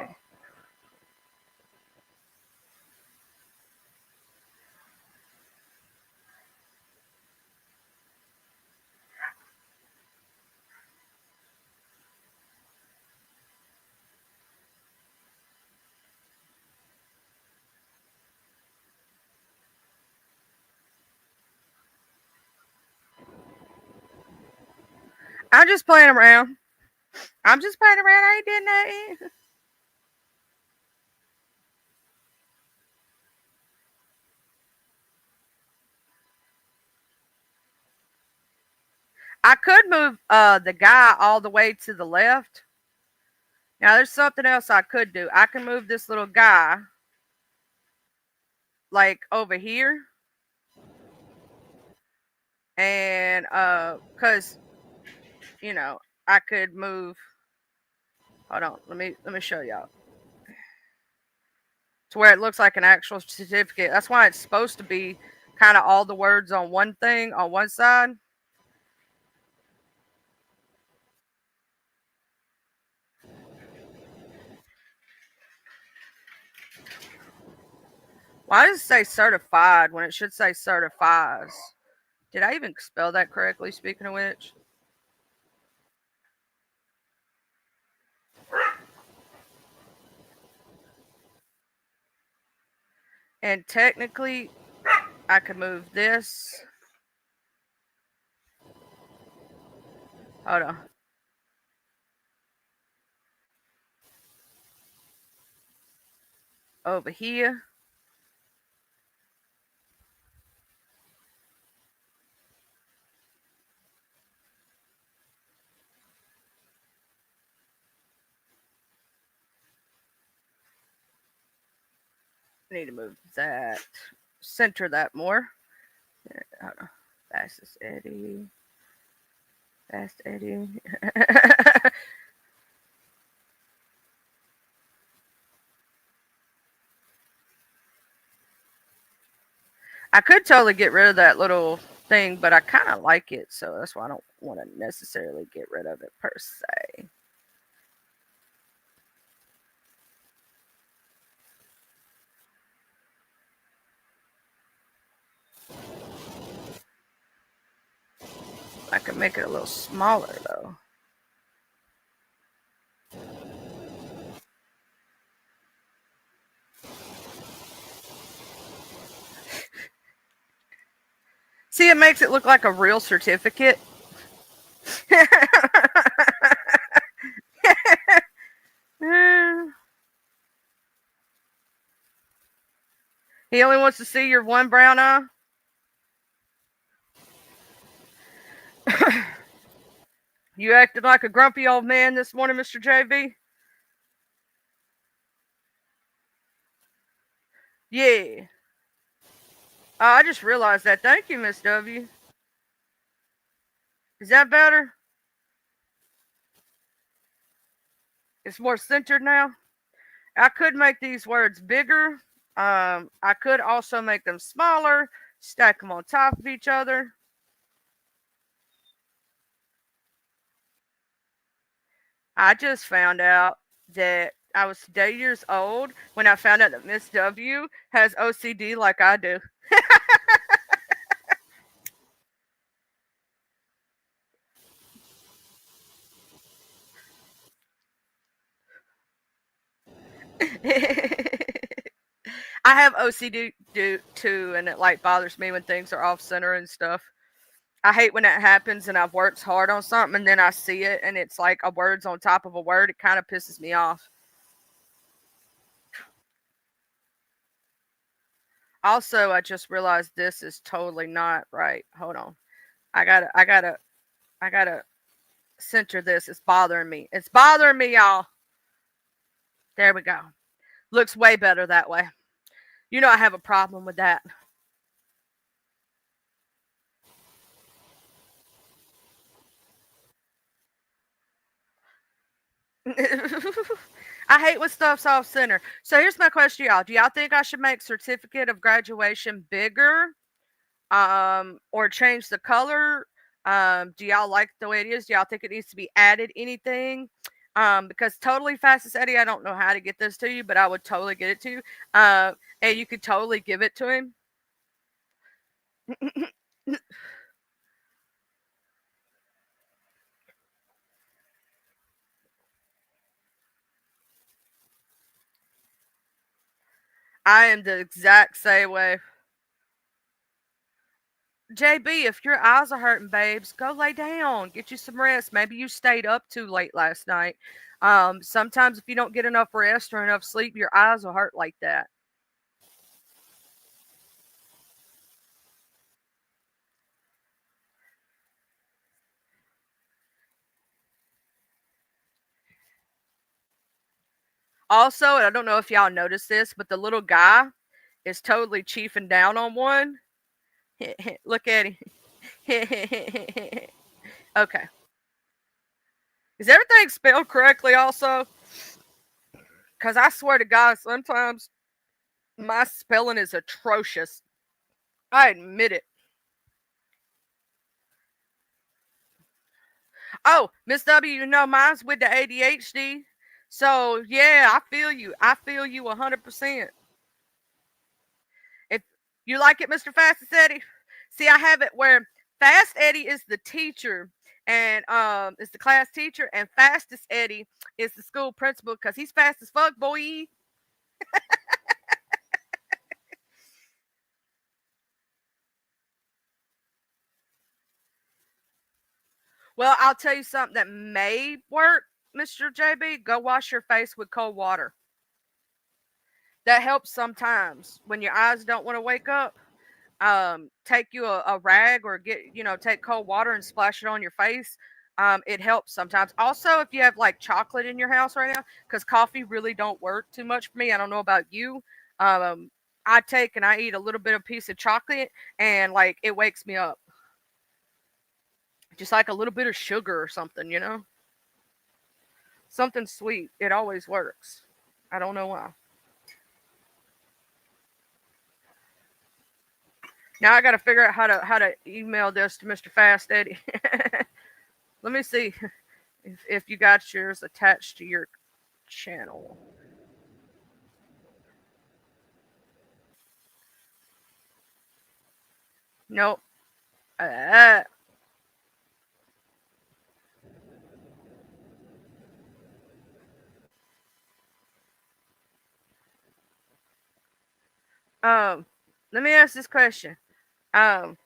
I'm just playing around. I'm just playing around. I ain't doing nothing. I could move the guy all the way to the left. Now there's something else I could do. I can move this little guy like over here. And cuz you know, I could move. Hold on. Let me show y'all. To where it looks like an actual certificate. That's why it's supposed to be kind of all the words on one thing on one side. Why does it say certified when it should say certifies? Did I even spell that correctly, speaking of which? And technically, I could move this. Hold on. Over here. I need to move that. Center that more. Hold on. Fastest Eddie. Fast Eddie. I could totally get rid of that little thing, but I kind of like it, so that's why I don't want to necessarily get rid of it per se. I can make it a little smaller though. See, it makes it look like a real certificate. He only wants to see your one brown eye. You acted like a grumpy old man this morning, Mr. JB. Yeah. I just realized that. Thank you, Miss W. Is that better? It's more centered now. I could make these words bigger. I could also make them smaller, stack them on top of each other. I just found out that I was today years old when I found out that Miss W has OCD like I do. I have OCD too, and it like bothers me when things are off center and stuff. I hate when that happens and I've worked hard on something and then I see it and it's like a word's on top of a word. It kind of pisses me off. Also, I just realized this is totally not right. Hold on. I gotta center this. It's bothering me. It's bothering me, y'all. There we go. Looks way better that way. You know I have a problem with that. I hate when stuff's off center. So here's my question, y'all. Do y'all think I should make certificate of graduation bigger? Or change the color? Do y'all like the way it is? Do y'all think it needs to be added anything? Because totally fastest Eddie, I don't know how to get this to you, but I would totally get it to you. And you could totally give it to him. I am the exact same way. JB, if your eyes are hurting, babes, go lay down. Get you some rest. Maybe you stayed up too late last night. Sometimes if you don't get enough rest or enough sleep, your eyes will hurt like that. Also, and I don't know if y'all noticed this, but the little guy is totally chiefing down on one. Look at him. Okay. Is everything spelled correctly also? Because I swear to God, sometimes my spelling is atrocious. I admit it. Oh, Miss W, you know mine's with the ADHD. So yeah, I feel you. I feel you 100%. If you like it, Mr. Fastest Eddie, see, I have it where Fast Eddie is the teacher and is the class teacher, and Fastest Eddie is the school principal because he's fast as fuck, boy. Well, I'll tell you something that may work, Mr. JB. Go wash your face with cold water. That helps sometimes when your eyes don't want to wake up. Take you a rag or take cold water and splash it on your face. It helps sometimes. Also, if you have like chocolate in your house right now, because coffee really don't work too much for me. I don't know about you. I take and I eat a little bit of piece of chocolate and like it wakes me up. Just like a little bit of sugar or something. Something sweet. It always works. I don't know why. Now I got to figure out how to email this to Mr. Fast Eddie. Let me see if you got yours attached to your channel. Nope. Uh, um, let me ask this question. Um,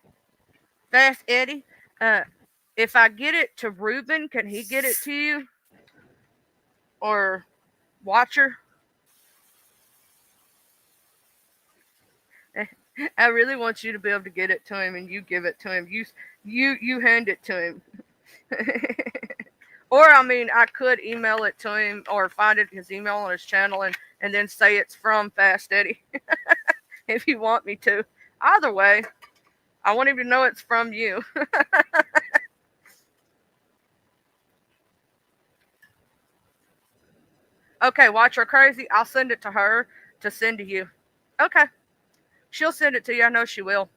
Fast Eddie, uh, if I get it to Ruben, can he get it to you or Watcher? I really want you to be able to get it to him, and you give it to him. You hand it to him. Or I mean, I could email it to him or find his email on his channel and then say it's from Fast Eddie if you want me to. Either way, I want him to know it's from you. Okay, watch her crazy. I'll send it to her to send to you. Okay, she'll send it to you. I know she will.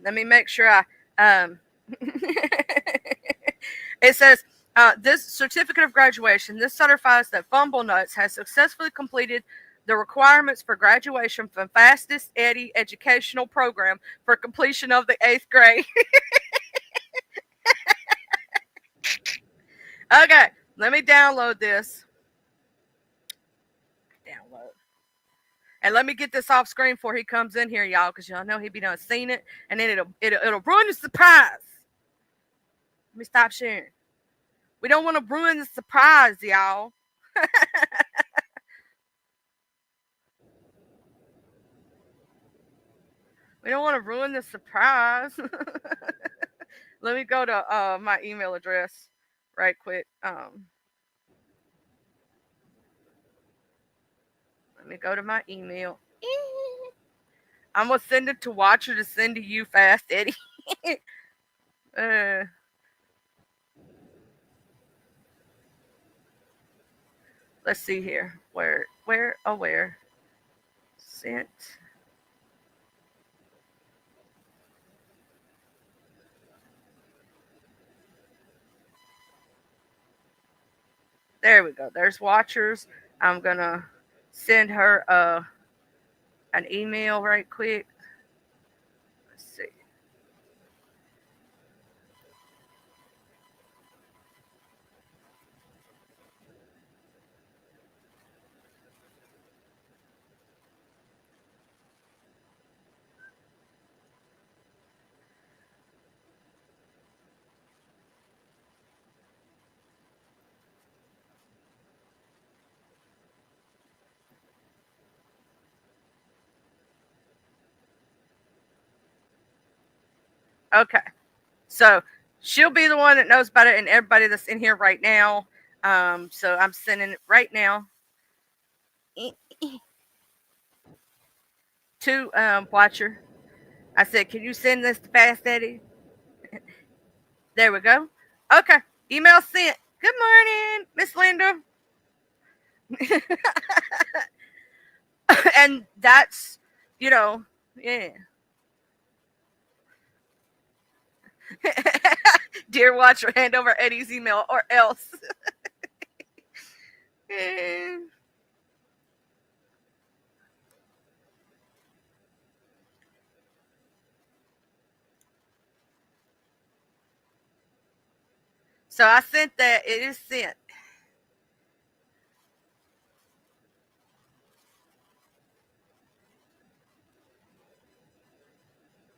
Let me make sure it says, this certificate of graduation, this certifies that Fumble Nuts has successfully completed the requirements for graduation from Fastest Eddie Educational Program for completion of the 8th grade. Okay, let me download this. Download. And let me get this off screen before he comes in here, y'all, because y'all know he be done seen it, and then it'll ruin the surprise. Let me stop sharing. We don't want to ruin the surprise, y'all. We don't want to ruin the surprise. Let me go to my email address right quick. Let me go to my email. I'm gonna send it to Watcher to send to you fast, Eddie. Let's see here. Where? Oh, where? Sent. There we go. There's Watchers. I'm gonna send her an email right quick. Let's see. Okay. So she'll be the one that knows about it, and everybody that's in here right now. So I'm sending it right now to Watcher. I said, can you send this to Fast Eddie? There we go. Okay. Email sent. Good morning, Miss Linda. And that's, yeah. Dear Watcher, hand over Eddie's email or else. So I sent that. It is sent.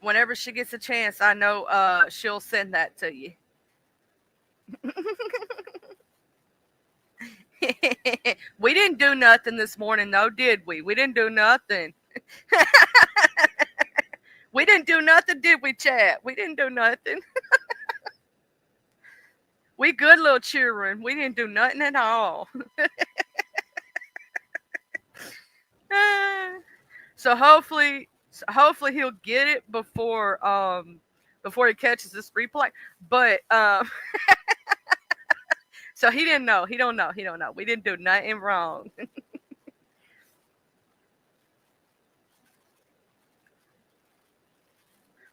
Whenever she gets a chance, I know she'll send that to you. We didn't do nothing this morning, though, did we? We didn't do nothing. We didn't do nothing, did we, chat? We didn't do nothing. We good little children. We didn't do nothing at all. So hopefully he'll get it before he catches this replay. But so he didn't know. He don't know. We didn't do nothing wrong.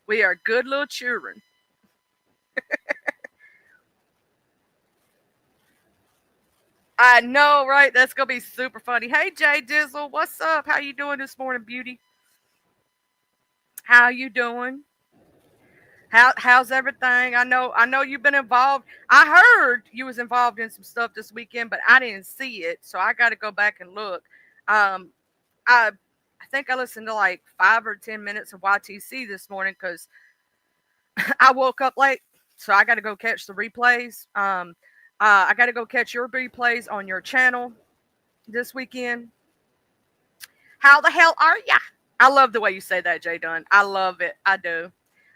We are good little children. I know, right? That's gonna be super funny. Hey, Jay Dizzle, what's up? How you doing this morning, beauty? How you doing? How's everything? I know you've been involved. I heard you was involved in some stuff this weekend, but I didn't see it, so I got to go back and look. I I think I listened to like 5 or 10 minutes of YTC this morning because I woke up late, so I got to go catch the replays. I got to go catch your replays on your channel this weekend. How the hell are ya? I love the way you say that, Jay Dunn. I love it. I do.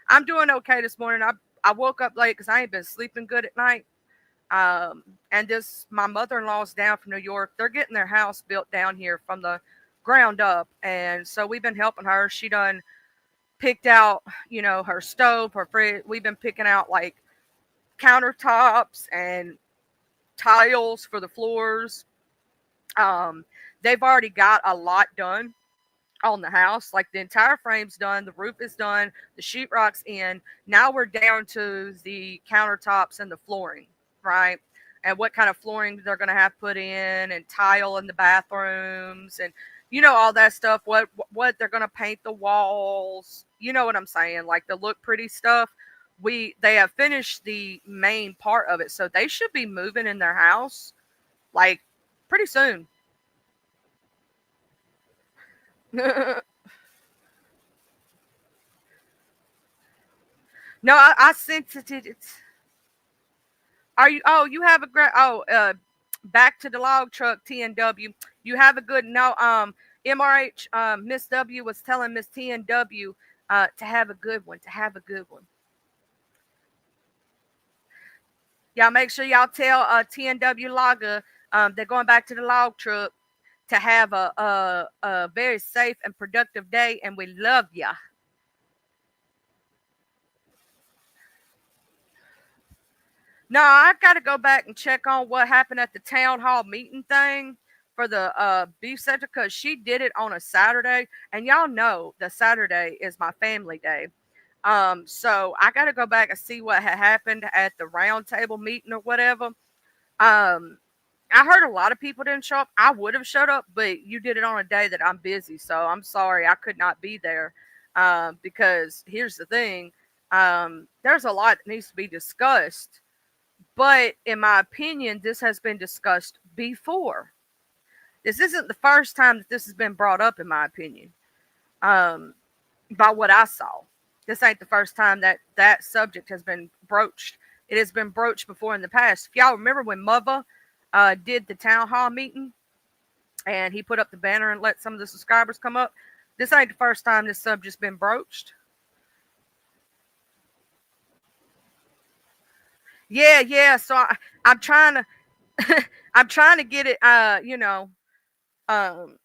I'm doing okay this morning. I woke up late because I ain't been sleeping good at night. And my mother-in-law's down from New York. They're getting their house built down here from the ground up, and so we've been helping her. She done picked out, her stove, her fridge. We've been picking out like countertops and tiles for the floors. They've already got a lot done. on the house. Like the entire frame's done, the roof is done, the sheetrock's in. Now we're down to the countertops and the flooring, right? And what kind of flooring they're going to have put in, and tile in the bathrooms, and all that stuff. What they're going to paint the walls. You know what I'm saying? Like the look pretty stuff. They have finished the main part of it, so they should be moving in their house like pretty soon. No, I sent it. Are you? Oh, you have a great. Oh, back to the log truck. TNW. You have a good. No, MRH. Miss W was telling Miss TNW to have a good one. To have a good one. Y'all make sure y'all tell TNW Logger they're going back to the log truck to have a very safe and productive day, and we love ya. No, I got to go back and check on what happened at the town hall meeting thing for the beef center, because she did it on a Saturday, and y'all know the Saturday is my family day. So I got to go back and see what had happened at the round table meeting or whatever. Um, I heard a lot of people didn't show up. I would have showed up, but you did it on a day that I'm busy, so I'm sorry I could not be there. Because here's the thing, there's a lot that needs to be discussed, but in my opinion, this has been discussed before. This isn't the first time that this has been brought up, in my opinion. Um, by what I saw, this ain't the first time that that subject has been broached. It has been broached before in the past. If y'all remember when Mother did the town hall meeting and he put up the banner and let some of the subscribers come up, this ain't the first time this subject's been broached. Yeah. So I'm trying to, I'm trying to get it, um,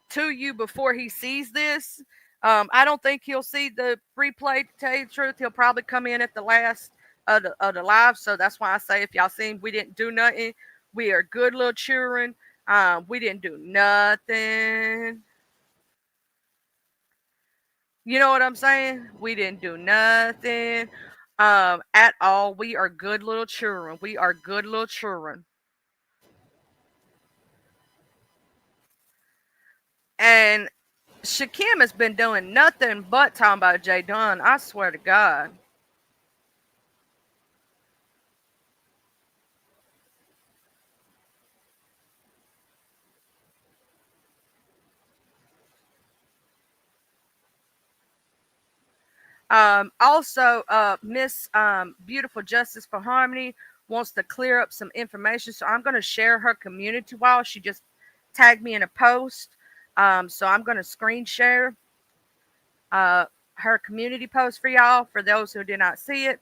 to you before he sees this. I don't think he'll see the replay. To tell you the truth, he'll probably come in at the last of the live. So that's why I say, if y'all seen, we didn't do nothing. We are good little children. We didn't do nothing. You know what I'm saying? We didn't do nothing at all. We are good little children. We are good little children. And Shakim has been doing nothing but talking about Jay Dunn. I swear to God. Also, Miss Beautiful Justice for Harmony wants to clear up some information. So I'm going to share her community wall. She just tagged me in a post. So I'm going to screen share uh, her community post for y'all, for those who did not see it.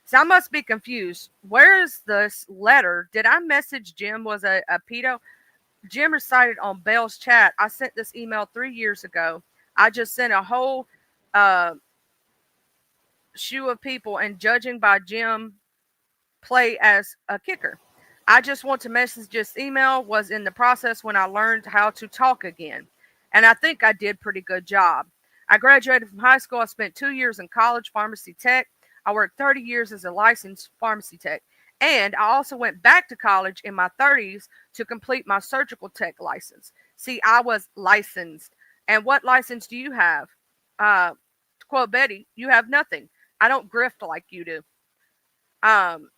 So I must be confused. Where is this letter? Did I message Jim was a pedo? Jim recited on Bell's chat. I sent this email 3 years ago. I just sent a whole uh, shoe of people, and judging by Jim play as a kicker. I just want to message this email was in the process when I learned how to talk again. And I think I did pretty good job. I graduated from high school. I spent 2 years in college, pharmacy tech. I worked 30 years as a licensed pharmacy tech. And I also went back to college in my 30s to complete my surgical tech license. See, I was licensed. And what license do you have? To quote Betty, you have nothing. I don't grift like you do. Um,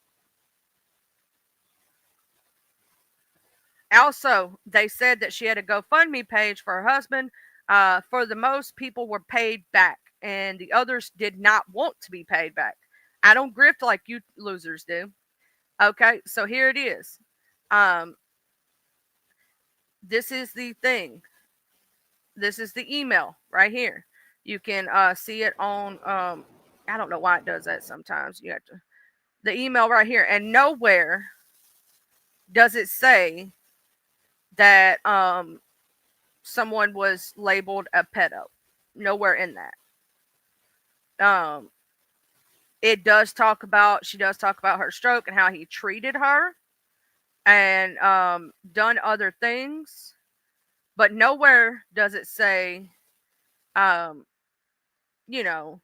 Also, they said that she had a GoFundMe page for her husband. For the most, people were paid back, and the others did not want to be paid back. I don't grift like you losers do. Okay, so here it is. Um, this is the thing. This is the email right here. You can see it on. I don't know why it does that sometimes. You have to. The email right here, and nowhere does it say that someone was labeled a pedo. Nowhere in that. Um, it does talk about, she does talk about her stroke and how he treated her and done other things, but nowhere does it say you know,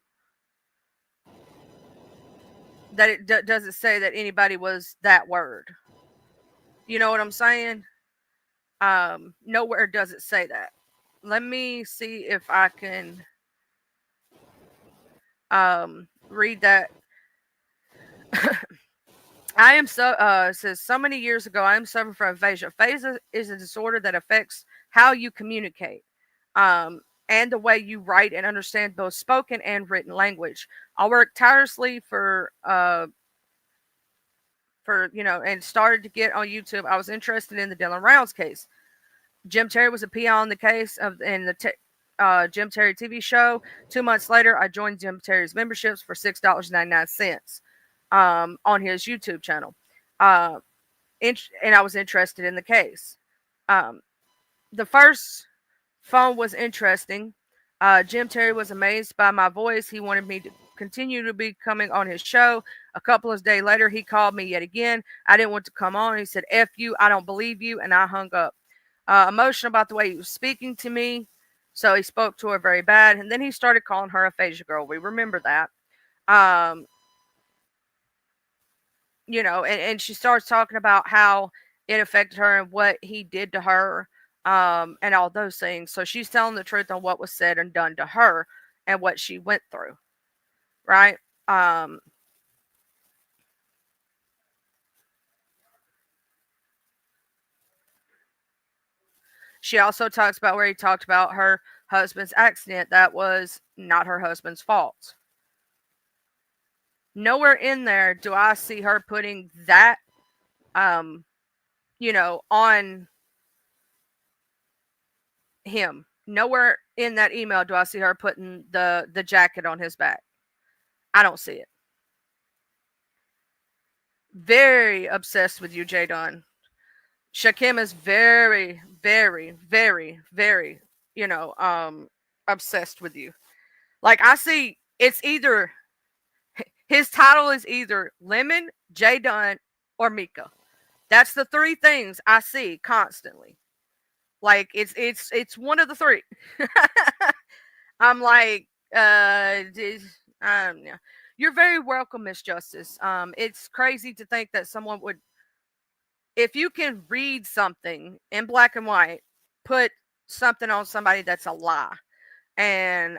that it doesn't say that anybody was that word. You know what I'm saying? Nowhere does it say that. Let me see if I can read that. I am so says so many years ago I am suffering from aphasia. Aphasia is a disorder that affects how you communicate, and the way you write and understand both spoken and written language. I worked tirelessly for and started to get on YouTube. I was interested in the Dylan Rounds case. Jim Terry was a PI on the case of in the Jim Terry TV show. 2 months later, I joined Jim Terry's memberships for $6.99 on his YouTube channel. Uh, and I was interested in the case. Um, the first phone was interesting. Jim Terry was amazed by my voice. He wanted me to continue to be coming on his show. A couple of days later, he called me yet again. I didn't want to come on. He said, F you, I don't believe you. And I hung up. Emotional about the way he was speaking to me. So he spoke to her very bad. And then he started calling her a aphasia girl. We remember that. Um, and she starts talking about how it affected her and what he did to her, and all those things. So she's telling the truth on what was said and done to her and what she went through, right? Um, she also talks about where he talked about her husband's accident. That was not her husband's fault. Nowhere in there do I see her putting that, um, on him. Nowhere in that email do I see her putting the jacket on his back. I don't see it. Very obsessed with you, Jay Dunn. Shakim is very, very, very, very, obsessed with you. Like I see, it's either his title is either Lemon, Jay Dunn, or Mika. That's the three things I see constantly. Like it's one of the three. I'm like, yeah. You're very welcome, Miss Justice. It's crazy to think that someone would, if you can read something in black and white, put something on somebody that's a lie, and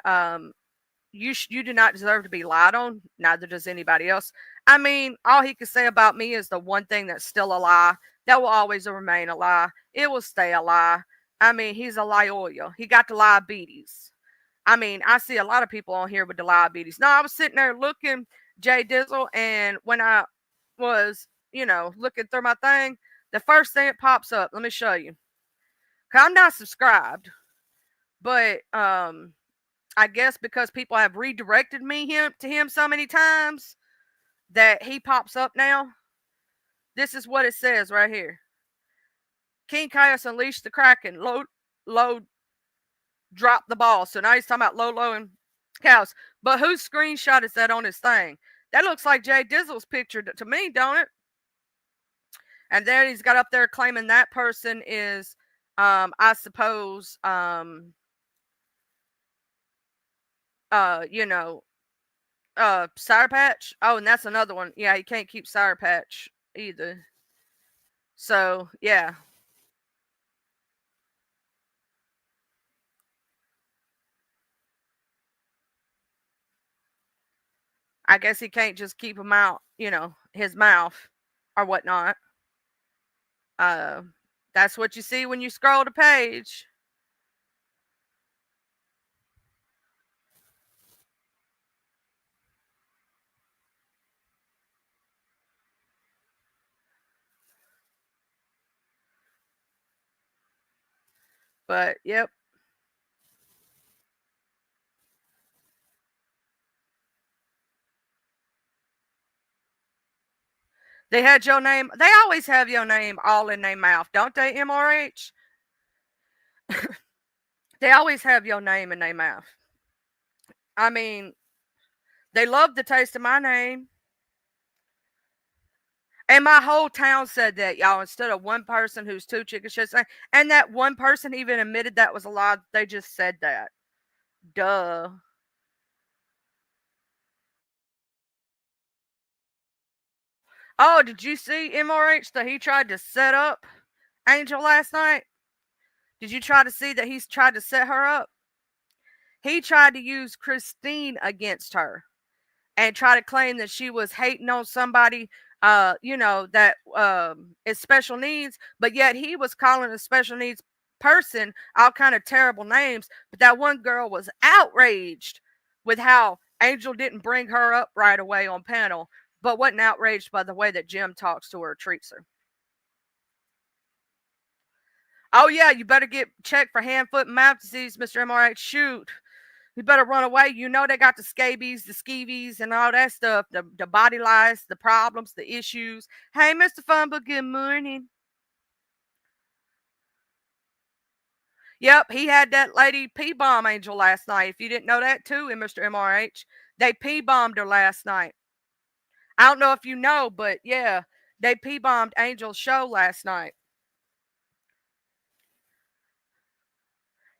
you do not deserve to be lied on. Neither does anybody else. I mean, all he could say about me is the one thing that's still a lie. That will always remain a lie. It will stay a lie. I mean, he's a liar. He got the diabetes. I mean, I see a lot of people on here with the diabetes. No, I was sitting there looking, Jay Dizzle, and when I was, looking through my thing, the first thing that pops up, let me show you. Cause I'm not subscribed, but I guess because people have redirected to him so many times that he pops up now. This is what it says right here. King Chaos unleashed the Kraken. Low, drop the ball. So now he's talking about Low and Chaos. But whose screenshot is that on his thing? That looks like Jay Dizzle's picture to me, don't it? And then he's got up there claiming that person is, I suppose, Sour Patch. Oh, and that's another one. Yeah, you can't keep Sour Patch either. So, yeah. I guess he can't just keep him out, his mouth or whatnot. That's what you see when you scroll the page. But, yep. They had your name. They always have your name all in their mouth, don't they, MRH? They always have your name in their mouth. I mean, they love the taste of my name. And my whole town said that, y'all, instead of one person who's too chicken shit. And that one person even admitted that was a lie. They just said that. Duh. Oh, did you see MRH that he tried to set up Angel last night? Did you try to see that he's tried to set her up? He tried to use Christine against her and try to claim that she was hating on somebody, that is special needs, but yet he was calling a special needs person all kind of terrible names. But that one girl was outraged with how Angel didn't bring her up right away on panel, but wasn't outraged by the way that Jim talks to her or treats her. Oh yeah, you better get checked for hand, foot, and mouth disease, Mr. MRH. Shoot. You better run away. You know they got the scabies, the skeevies, and all that stuff. The body lice, the problems, the issues. Hey, Mr. Fumble, good morning. Yep, he had that lady P-bomb Angel last night. If you didn't know that too, and Mr. MRH, they P-bombed her last night. I don't know if you know, but yeah, they P-bombed Angel's show last night.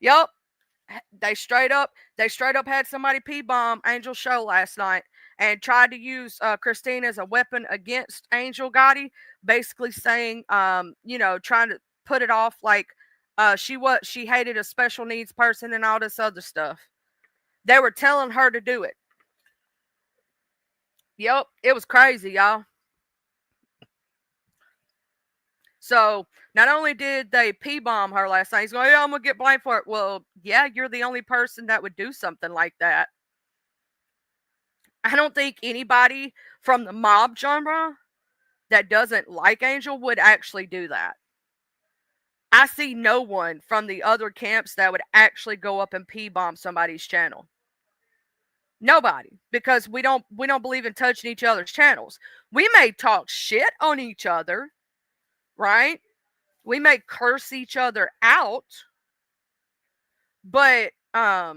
Yep, they straight up had somebody P-bomb Angel's show last night and tried to use Christine as a weapon against Angel Gotti, basically saying, trying to put it off like she hated a special needs person and all this other stuff. They were telling her to do it. Yep, it was crazy, y'all. So not only did they P-bomb her last night, he's going, yeah, I'm gonna get blamed for it. Well, yeah, you're the only person that would do something like that. I don't think anybody from the mob genre that doesn't like Angel would actually do that. I see no one from the other camps that would actually go up and P-bomb somebody's channel. Nobody, because we don't believe in touching each other's channels. We may talk shit on each other, right? We may curse each other out, but I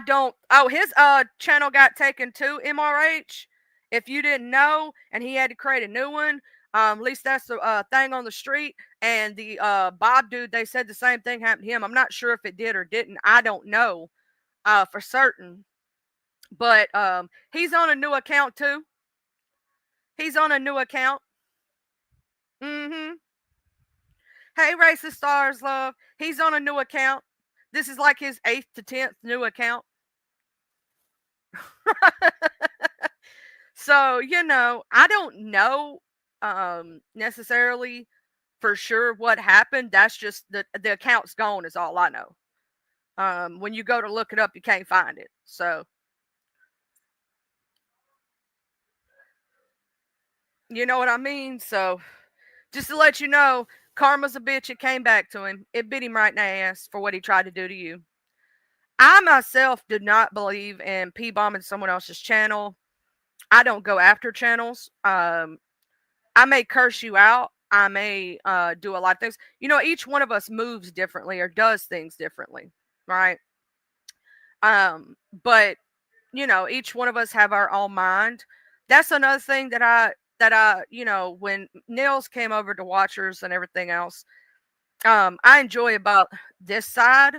don't. Oh, his channel got taken too, MRH. If you didn't know, and he had to create a new one. At least that's the thing on the street. And the Bob dude, they said the same thing happened to him. I'm not sure if it did or didn't. I don't know for certain. But he's on a new account too. He's on a new account. Mm-hmm. Hey, racist stars, love. He's on a new account. This is like his 8th to 10th new account. So, I don't know necessarily for sure what happened. That's just the account's gone is all I know. When you go to look it up, you can't find it. So, you know what I mean? So, just to let you know, karma's a bitch. It came back to him. It bit him right in the ass for what he tried to do to you. I myself did not believe in P-bombing someone else's channel. I don't go after channels. I may curse you out. I may do a lot of things. Each one of us moves differently or does things differently, right? But each one of us have our own mind. That's another thing that I when Nils came over to Watchers and everything else, I enjoy about this side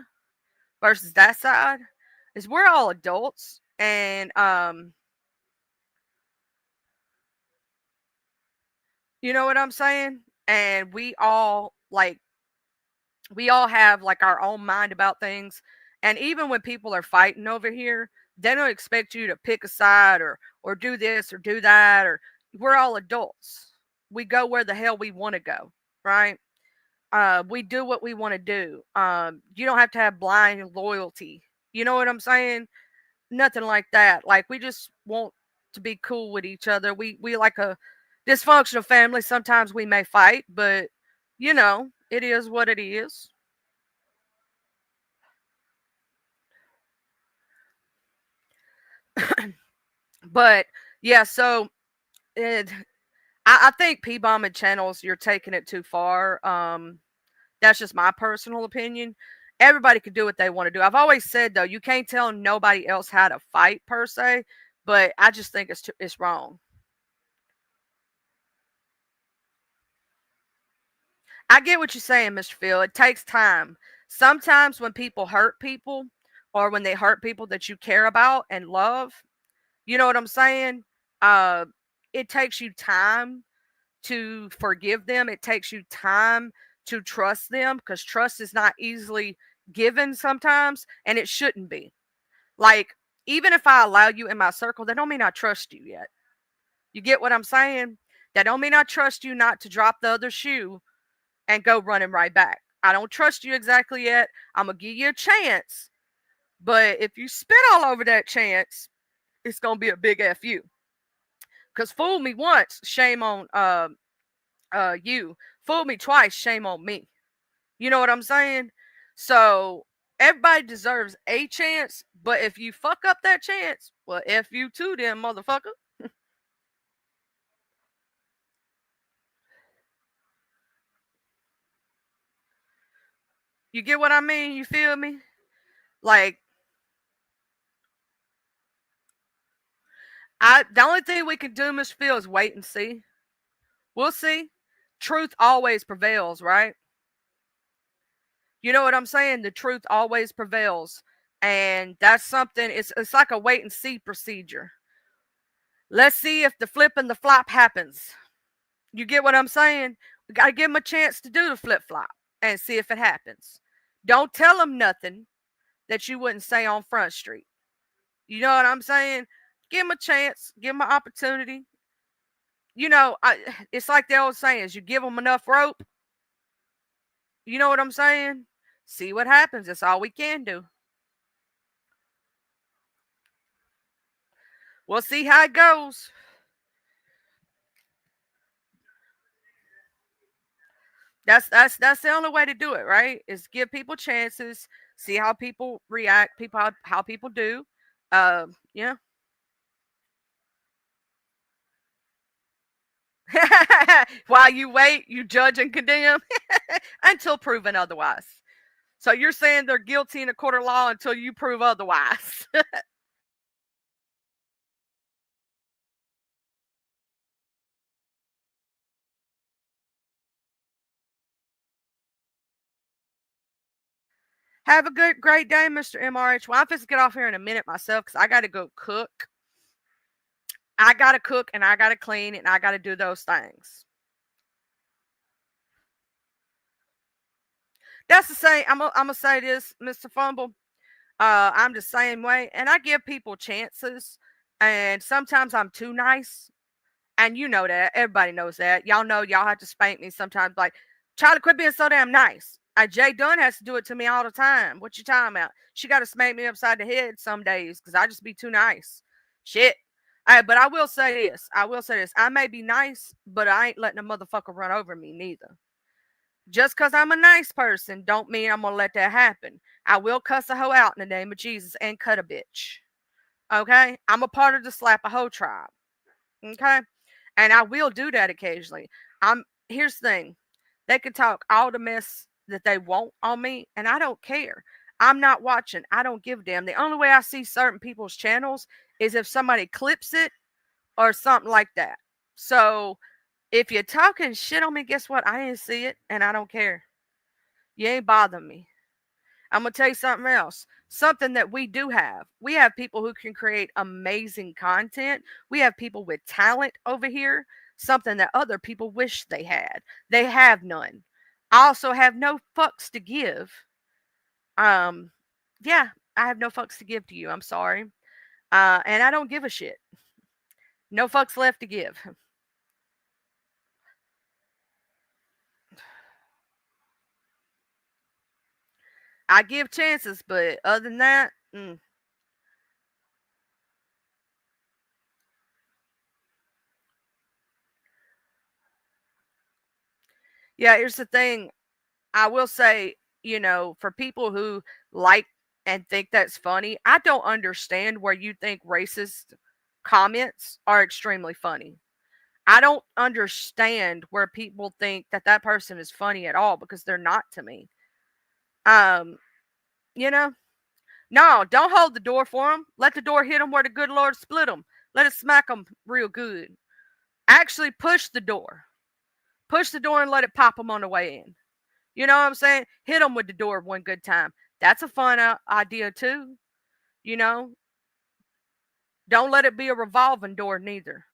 versus that side is we're all adults and you know what I'm saying? And we all have like our own mind about things. And even when people are fighting over here, they don't expect you to pick a side or do this or do that or we're all adults. We go where the hell we want to go, right? We do what we want to do. You don't have to have blind loyalty. You know what I'm saying? Nothing like that. Like we just want to be cool with each other. We like a dysfunctional family. Sometimes we may fight, but it is what it is. But yeah, so it, I think P bombing channels, you're taking it too far. That's just my personal opinion. Everybody can do what they want to do. I've always said though, you can't tell nobody else how to fight per se, but I just think it's wrong. I get what you're saying, Mr. Phil. It takes time. Sometimes when people hurt people, or when they hurt people that you care about and love. You know what I'm saying? Uh, it takes you time to forgive them. It takes you time to trust them because trust is not easily given sometimes, and it shouldn't be. Like, even if I allow you in my circle, that don't mean I trust you yet. You get what I'm saying? That don't mean I trust you not to drop the other shoe and go running right back. I don't trust you exactly yet. I'm gonna give you a chance, but if you spit all over that chance, it's gonna be a big fu. Cause fool me once, shame on you. Fool me twice, shame on me. You know what I'm saying? So everybody deserves a chance, but if you fuck up that chance, well, F you too, then, motherfucker. You get what I mean? You feel me? Like, the only thing we can do, Mr. Phil, is wait and see. We'll see. Truth always prevails, right? You know what I'm saying? The truth always prevails. And that's something, it's like a wait and see procedure. Let's see if the flip and the flop happens. You get what I'm saying? We got to give them a chance to do the flip flop and see if it happens. Don't tell them nothing that you wouldn't say on Front Street. You know what I'm saying? Give them a chance, give them an opportunity. You know, it's like the old saying is you give them enough rope. You know what I'm saying? See what happens. That's all we can do. We'll see how it goes. That's the only way to do it, right? Is give people chances, see how people react, people how people do. Yeah. While you wait, you judge and condemn until proven otherwise. So you're saying they're guilty in a court of law until you prove otherwise. Have a great day, Mr. MRH. Well, I'm supposed to get off here in a minute myself because I got to go cook. I got to cook and I got to clean and I got to do those things. That's the same. I'm gonna say this, Mr. Fumble. I'm the same way, and I give people chances. And sometimes I'm too nice, and you know that. Everybody knows that. Y'all know y'all have to spank me sometimes. Like, try to quit being so damn nice. Jay Dunn has to do it to me all the time. What you talking about? She got to smack me upside the head some days because I just be too nice. Shit. But I will say this. I will say this. I may be nice, but I ain't letting a motherfucker run over me neither. Just because I'm a nice person don't mean I'm going to let that happen. I will cuss a hoe out in the name of Jesus and cut a bitch. Okay? I'm a part of the slap a hoe tribe. Okay? And I will do that occasionally. Here's the thing. They can talk all the mess that they want on me, and I don't care. I'm not watching. I don't give a damn. The only way I see certain people's channels is if somebody clips it or something like that. So if you're talking shit on me, guess what? I didn't see it and I don't care. You ain't bothering me. I'm going to tell you something else. Something that we do have. We have people who can create amazing content. We have people with talent over here, something that other people wish they had. They have none. I also have no fucks to give. Um, yeah, I have no fucks to give to you. I'm sorry. And I don't give a shit. No fucks left to give. I give chances, but other than that, yeah, here's the thing. I will say, for people who like and think that's funny, I don't understand where you think racist comments are extremely funny. I don't understand where people think that that person is funny at all because they're not to me. Um, you know, no, don't hold the door for them. Let the door hit them where the good Lord split them. Let it smack them real good. Actually, push the door. Push the door and let it pop them on the way in. You know what I'm saying? Hit them with the door one good time. That's a fun idea too. You know, don't let it be a revolving door neither.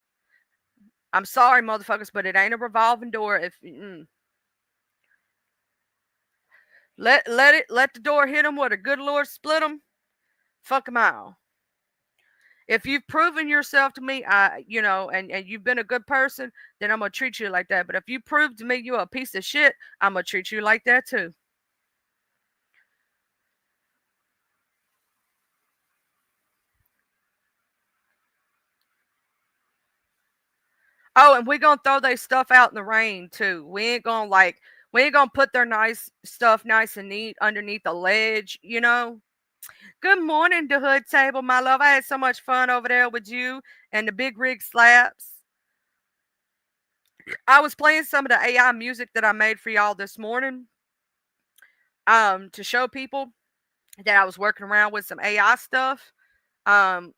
I'm sorry, motherfuckers, but it ain't a revolving door. Let the door hit them where the good Lord split them. Fuck them out. If you've proven yourself to me, and you've been a good person, then I'm gonna treat you like that. But if you prove to me you're a piece of shit, I'm gonna treat you like that too. Oh, and we're gonna throw their stuff out in the rain too. We ain't gonna put their nice stuff nice and neat underneath the ledge, you know. Good morning, the hood table, my love. I had so much fun over there with you and the big rig slaps. I was playing some of the AI music that I made for y'all this morning. To show people that I was working around with some AI stuff. Um,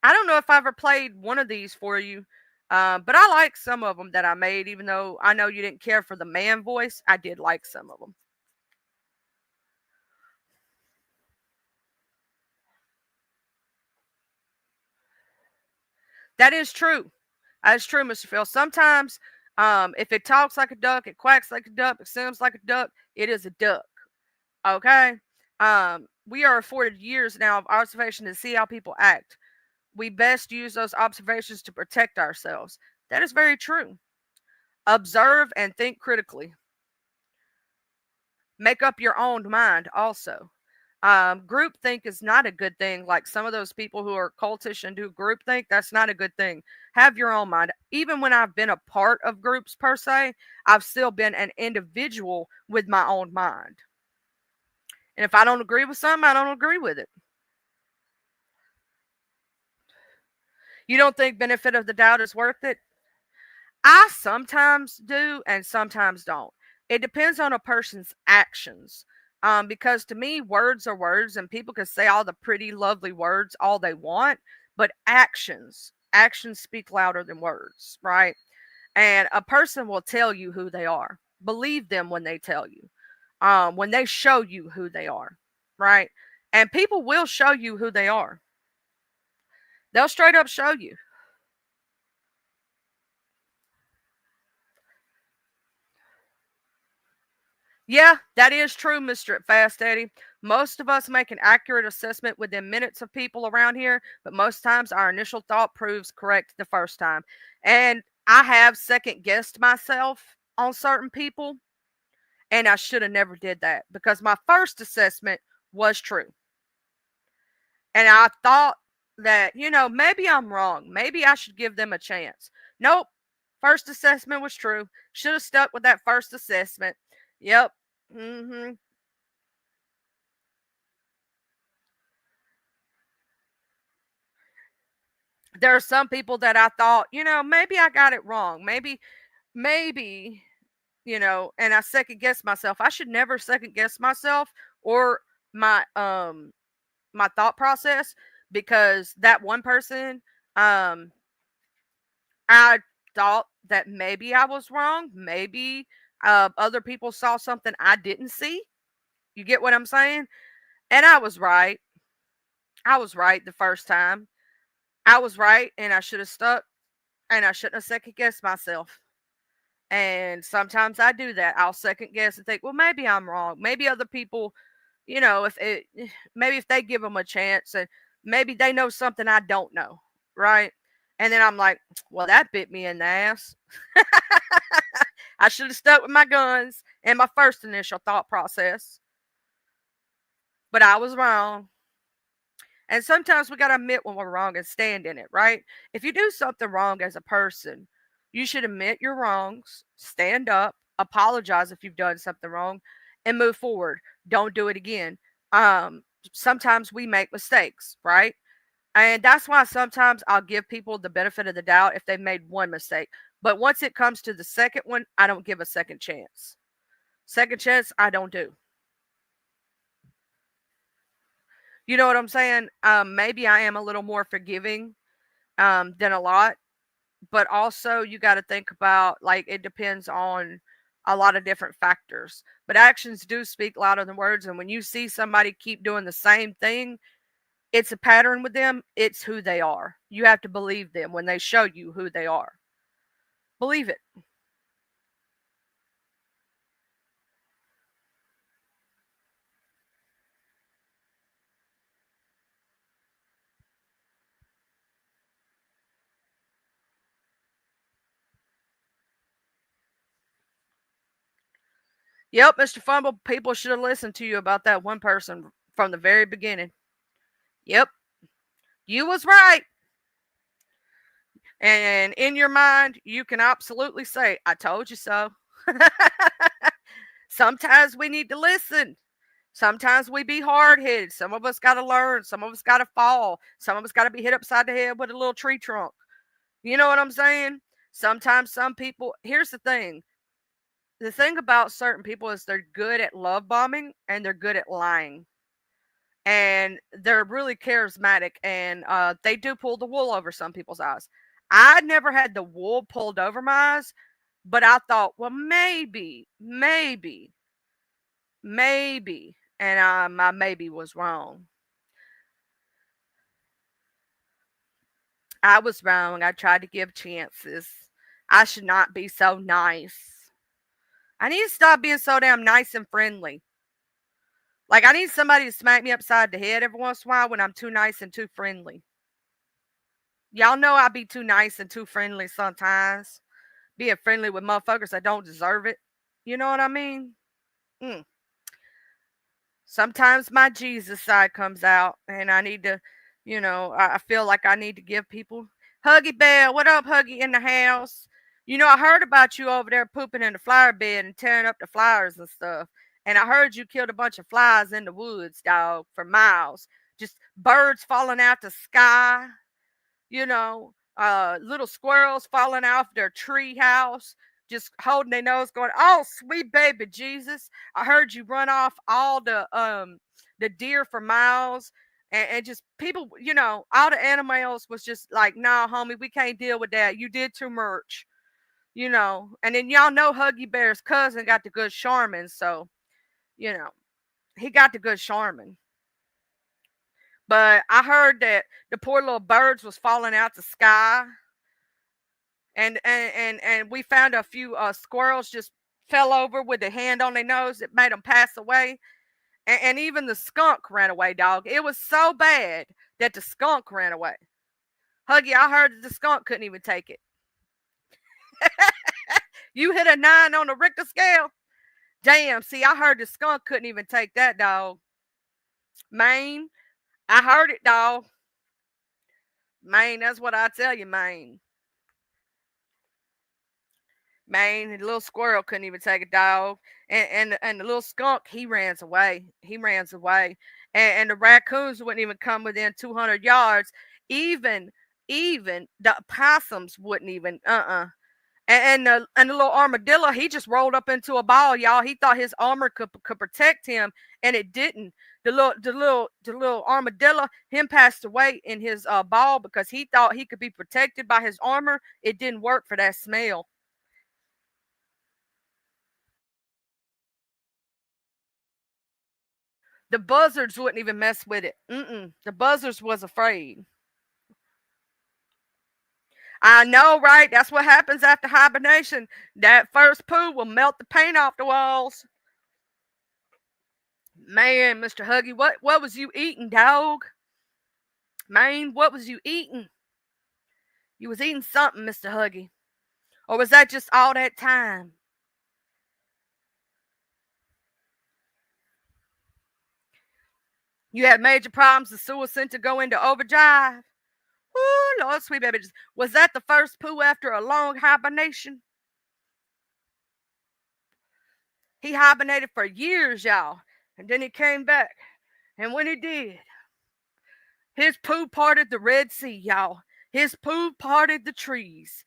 I don't know if I ever played one of these for you, but I like some of them that I made, even though I know you didn't care for the man voice. I did like some of them. That is true. That is true, Mr. Phil. Sometimes, if it talks like a duck, it quacks like a duck, it sounds like a duck, it is a duck. Okay? We are afforded years now of observation to see how people act. We best use those observations to protect ourselves. That is very true. Observe and think critically. Make up your own mind also. Groupthink is not a good thing. Like some of those people who are cultish and do groupthink, that's not a good thing. Have your own mind. Even when I've been a part of groups per se, I've still been an individual with my own mind. And if I don't agree with something, I don't agree with it. You don't think benefit of the doubt is worth it? I sometimes do and sometimes don't. It depends on a person's actions. Because to me, words are words, and people can say all the pretty, lovely words all they want, but actions speak louder than words, right? And a person will tell you who they are. Believe them when they tell you, when they show you who they are, right? And people will show you who they are. They'll straight up show you. Yeah, that is true, Mr. Fast Eddie. Most of us make an accurate assessment within minutes of people around here, but most times our initial thought proves correct the first time. And I have second guessed myself on certain people, and I should have never did that because my first assessment was true. And I thought that, maybe I'm wrong. Maybe I should give them a chance. Nope. First assessment was true. Should have stuck with that first assessment. Yep. Mm-hmm. There are some people that I thought, maybe I got it wrong. Maybe, and I second guess myself. I should never second guess myself or my my thought process because that one person, um, I thought that maybe I was wrong. Maybe other people saw something I didn't see. You get what I'm saying? And I was right. I was right the first time. I was right, and I should have stuck, and I shouldn't have second guessed myself. And sometimes I do that. I'll second guess and think, well, maybe I'm wrong. Maybe other people, if it, maybe if they give them a chance, and maybe they know something I don't know, right? And then I'm like, well, that bit me in the ass. I should have stuck with my guns and my first initial thought process. But I was wrong. And sometimes we got to admit when we're wrong and stand in it, right? If you do something wrong as a person, you should admit your wrongs, stand up, apologize if you've done something wrong, and move forward. Don't do it again. Sometimes we make mistakes, right? And that's why sometimes I'll give people the benefit of the doubt if they've made one mistake. But once it comes to the second one, I don't give a second chance. Second chance, I don't do. You know what I'm saying? Maybe I am a little more forgiving than a lot, but also you got to think about like it depends on a lot of different factors. But actions do speak louder than words, and when you see somebody keep doing the same thing, It's a pattern with them. It's who they are. You have to believe them when they show you who they are. Believe it. Yep, Mr. Fumble, people should have listened to you about that one person from the very beginning. Yep, you was right. And in your mind, you can absolutely say, I told you so. Sometimes we need to listen. Sometimes we be hard headed. Some of us got to learn. Some of us got to fall. Some of us got to be hit upside the head with a little tree trunk. You know what I'm saying? Sometimes some people, here's the thing. The thing about certain people is they're good at love bombing and they're good at lying. And they're really charismatic and they do pull the wool over some people's eyes. I never had the wool pulled over my eyes, but I thought, well, maybe, and my maybe was wrong. I was wrong. I tried to give chances. I should not be so nice. I need to stop being so damn nice and friendly. Like, I need somebody to smack me upside the head every once in a while when I'm too nice and too friendly. Y'all know I be too nice and too friendly sometimes. Being friendly with motherfuckers that don't deserve it. You know what I mean? Sometimes my Jesus side comes out and I need to, I feel like I need to give people. Huggy Bear, what up, Huggy in the house? I heard about you over there pooping in the flower bed and tearing up the flowers and stuff. And I heard you killed a bunch of flies in the woods, dog, for miles. Just birds falling out the sky, little squirrels falling off their tree house, just holding their nose, going, "Oh, sweet baby Jesus! I heard you run off all the deer for miles." And just people, all the animals was just like, "Nah, homie, we can't deal with that. You did too much." And then y'all know Huggy Bear's cousin got the good Charmin, so he got the good Charmin. But I heard that the poor little birds was falling out the sky, and we found a few squirrels just fell over with a hand on their nose. It made them pass away, and even the skunk ran away, dog. It was so bad that the skunk ran away. Huggy, I heard that the skunk couldn't even take it. You hit a 9 on the Richter scale? Damn, see, I heard the skunk couldn't even take that, dog. Man, I heard it, dog. Man, that's what I tell you, man. Man, the little squirrel couldn't even take a dog. And the little skunk, he ran away. He ran away. And the raccoons wouldn't even come within 200 yards. Even the possums wouldn't even, And the little armadillo, he just rolled up into a ball, y'all. He thought his armor could protect him, and it didn't. The little armadillo, him passed away in his ball because he thought he could be protected by his armor. It didn't work for that smell. The buzzards wouldn't even mess with it. The buzzards was afraid. I know, right? That's what happens after hibernation. That first poo will melt the paint off the walls. Man, Mr. Huggy, what was you eating, dog? Man, what was you eating? You was eating something, Mr. Huggy. Or was that just all that time? You had major problems, the sewer center go into overdrive. Ooh, Lord, sweet baby. Was that the first poo after a long hibernation? He hibernated for years, y'all. And then he came back. And when he did, his poo parted the Red Sea, y'all. His poo parted the trees.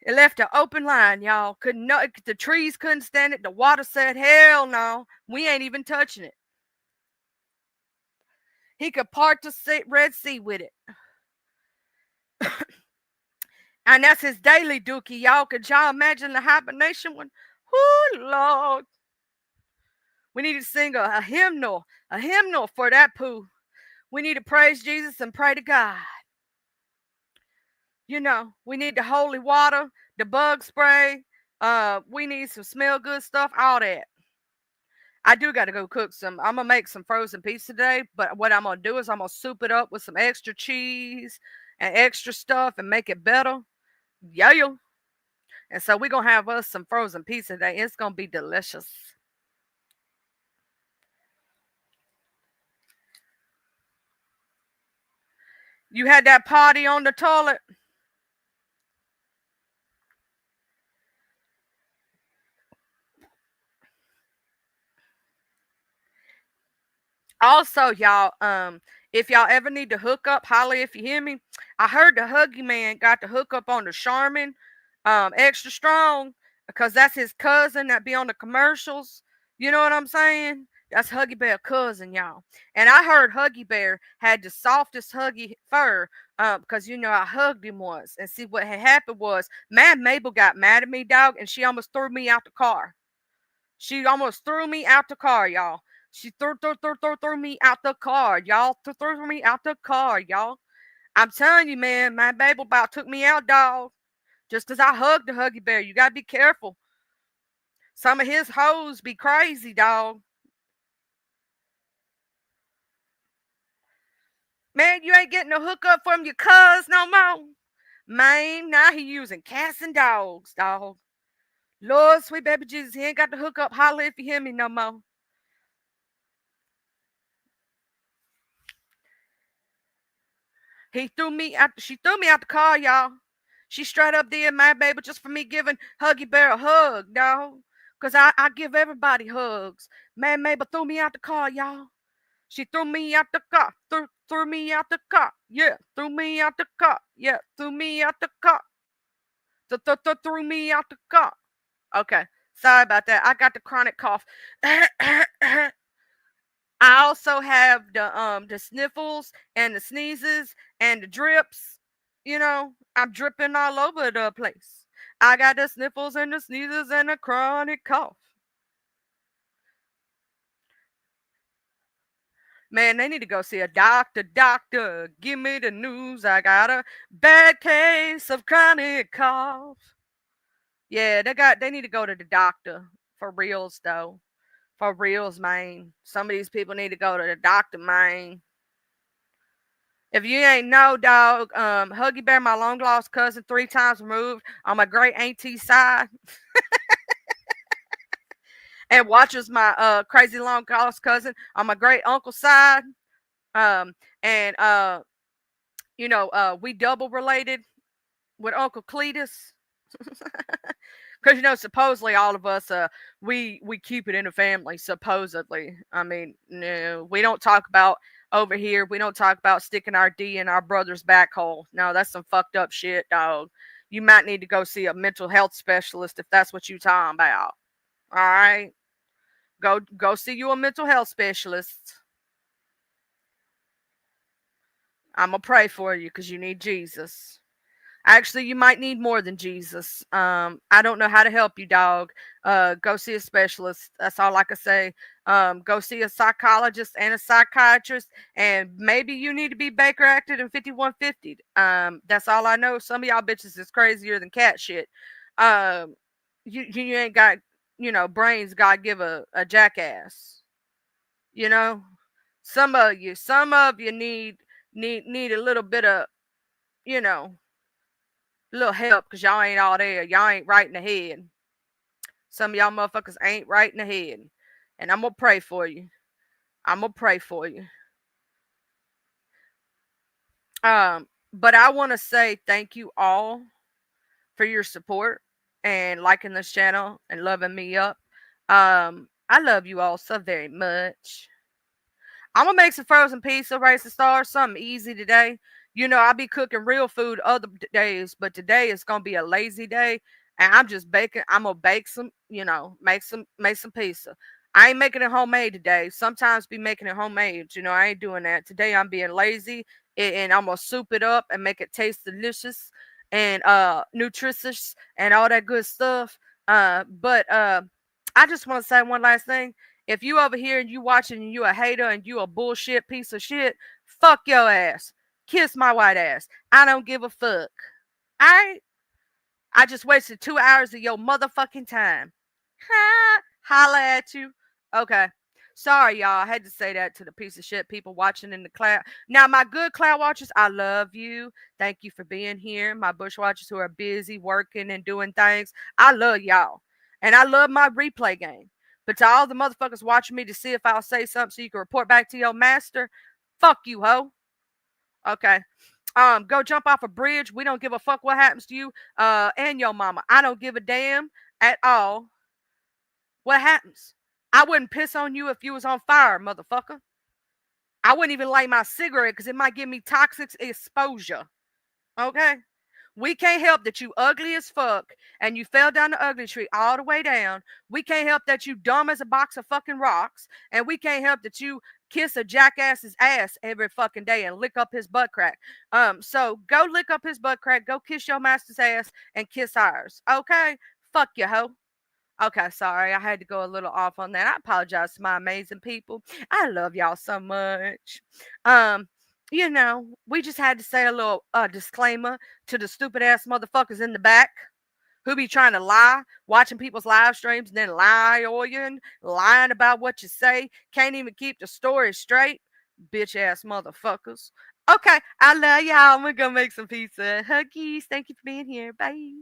It left an open line, y'all. The trees couldn't stand it. The water said, hell no, we ain't even touching it. He could part the Red Sea with it. And that's his daily dookie, y'all. Could y'all imagine the hibernation one? Oh, Lord. We need to sing a hymnal for that poo. We need to praise Jesus and pray to God. You know, we need the holy water, the bug spray. We need some smell good stuff, all that. I do got to go cook some. I'm gonna make some frozen pizza today, but what I'm gonna do is I'm gonna soup it up with some extra cheese and extra stuff and make it better. Yeah, yo. And so we're gonna have us some frozen pizza today. It's gonna be delicious. You had that party on the toilet. Also, y'all, if y'all ever need to hook up, holla if you hear me. I heard the Huggy Man got to hook up on the Charmin, extra strong, because that's his cousin that be on the commercials. You know what I'm saying? That's Huggy Bear cousin, y'all. And I heard Huggy Bear had the softest Huggy fur, because you know I hugged him once. And see what had happened was, man, Mabel got mad at me, dog, and she almost threw me out the car. She almost threw me out the car, y'all. She threw me out the car, y'all. Threw me out the car, y'all. I'm telling you, man, my baby about took me out, dog. Just 'cause I hugged the Huggy Bear. You gotta be careful. Some of his hoes be crazy, dog. Man, you ain't getting a hookup from your cuz no more. Man, now he using cats and dogs, dog. Lord, sweet baby Jesus, he ain't got the hookup. Holler if you hear me no more. She threw me out the car, y'all. She straight up did my baby just for me giving Huggy Bear a hug, dog. Cause I give everybody hugs. Man, Mabel threw me out the car, y'all. She threw me out the car. Threw me out the car. Yeah, threw me out the car. Yeah, threw me out the car. Threw me out the car. Okay, sorry about that. I got the chronic cough. I also have the sniffles and the sneezes and the drips. You know, I'm dripping all over the place. I got the sniffles and the sneezes and the chronic cough. Man, they need to go see a doctor. Doctor, give me the news. I got a bad case of chronic cough. Yeah, they need to go to the doctor for reals though. For reals, man. Some of these people need to go to the doctor, man. If you ain't know, dog, Huggy Bear, my long lost cousin, 3 times removed on my great auntie side, and watches my crazy long lost cousin on my great uncle side. Um, and you know, we double related with Uncle Cletus. Because you know, supposedly all of us, we keep it in the family. Supposedly, I mean, no, we don't talk about over here. We don't talk about sticking our D in our brother's back hole. No, that's some fucked up shit, dog. You might need to go see a mental health specialist if that's what you talking about. All right, go see you a mental health specialist. I'm gonna pray for you because you need Jesus. Actually, you might need more than Jesus. I don't know how to help you, dog. Go see a specialist. That's all I can say. Go see a psychologist and a psychiatrist, and maybe you need to be Baker acted in 5150. That's all I know. Some of y'all bitches is crazier than cat shit. Um, you ain't got brains. God give a jackass. You know, some of you need a little bit of you know little help because y'all ain't all there. Y'all ain't right in the head. Some of y'all motherfuckers ain't right in the head. And I'm going to pray for you. I'm going to pray for you. But I want to say thank you all for your support and liking this channel and loving me up. I love you all so very much. I'm gonna make some frozen pizza, Race of Stars, something easy today. You know, I'll be cooking real food other days, but today is gonna be a lazy day, and I'm just baking. I'm gonna bake some, make some pizza. I ain't making it homemade today. Sometimes be making it homemade. You know, I ain't doing that today. I'm being lazy, and I'm gonna soup it up and make it taste delicious and nutritious and all that good stuff. But I just want to say one last thing. If you over here and you watching and you a hater and you a bullshit piece of shit, fuck your ass. Kiss my white ass. I don't give a fuck. Alright? I just wasted 2 hours of your motherfucking time. Holla at you. Okay. Sorry, y'all. I had to say that to the piece of shit people watching in the cloud. Now, my good cloud watchers, I love you. Thank you for being here. My bush watchers who are busy working and doing things, I love y'all. And I love my replay game. But to all the motherfuckers watching me to see if I'll say something so you can report back to your master, fuck you, ho. Okay. Go jump off a bridge. We don't give a fuck what happens to you and your mama. I don't give a damn at all what happens. I wouldn't piss on you if you was on fire, motherfucker. I wouldn't even light my cigarette because it might give me toxic exposure. Okay? We can't help that you ugly as fuck and you fell down the ugly tree all the way down. We can't help that you dumb as a box of fucking rocks. And we can't help that you kiss a jackass's ass every fucking day and lick up his butt crack. So go lick up his butt crack, go kiss your master's ass and kiss ours. Okay? Fuck you, hoe. Okay, sorry. I had to go a little off on that. I apologize to my amazing people. I love y'all so much. You know, we just had to say a little disclaimer to the stupid ass motherfuckers in the back who be trying to lie, watching people's live streams and then lying about what you say. Can't even keep the story straight. Bitch ass motherfuckers. Okay, I love y'all. I'm gonna go make some pizza. Huggies. Thank you for being here. Bye.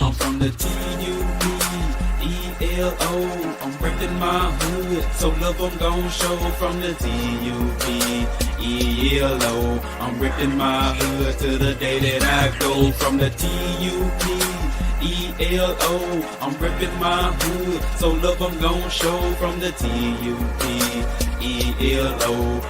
I'm from the T-U-B-E-L-O. I'm reppin' my hood, so love I'm gon' show. From the T-U-B-E-L-O. I'm reppin' my hood to the day that I go. From the T-U-B-E-L-O. I'm reppin' my hood, so love I'm gon' show. From the T-U-B-E-L-O.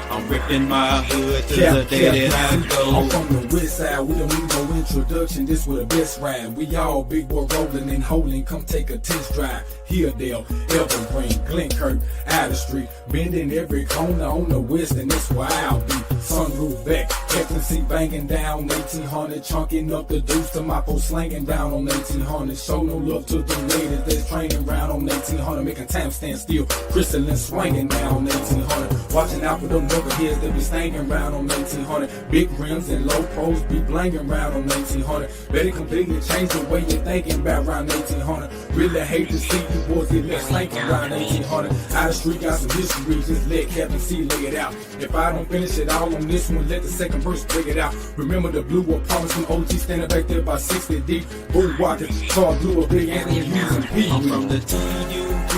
I'm reppin' my hood to the day that I go. I'm from the west side, we don't need no introduction. This was the best ride. We all big boy rolling and holding. Come take a test drive. Hilldale, Evergreen, Glenkirk, Outer Street, bending every corner on the west, and that's where I'll be. Sunroof back, Captain C banging down 1800, chunking up the deuce to my post slanging down on 1800. Show no love to the ladies that's training round on 1800, making time stand still, crystalline swinging down on 1800. Watching out for them knuckleheads that be staying round on 1800. Big rims and low pros be blanging round on 1800. Better completely change the way you're thinking about around 1800. Really hate to see you boys get left slanking around 1800. Out the street got some history, just let Captain C lay it out. If I don't finish it all on this one, let the second verse break it out. Remember the blue apartments from OG standing back there by 60 deep. Bull walking, saw blue, a big Anthony Hughes and P. I'm from the T-U-B-E-L-O.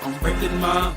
I'm reppin' my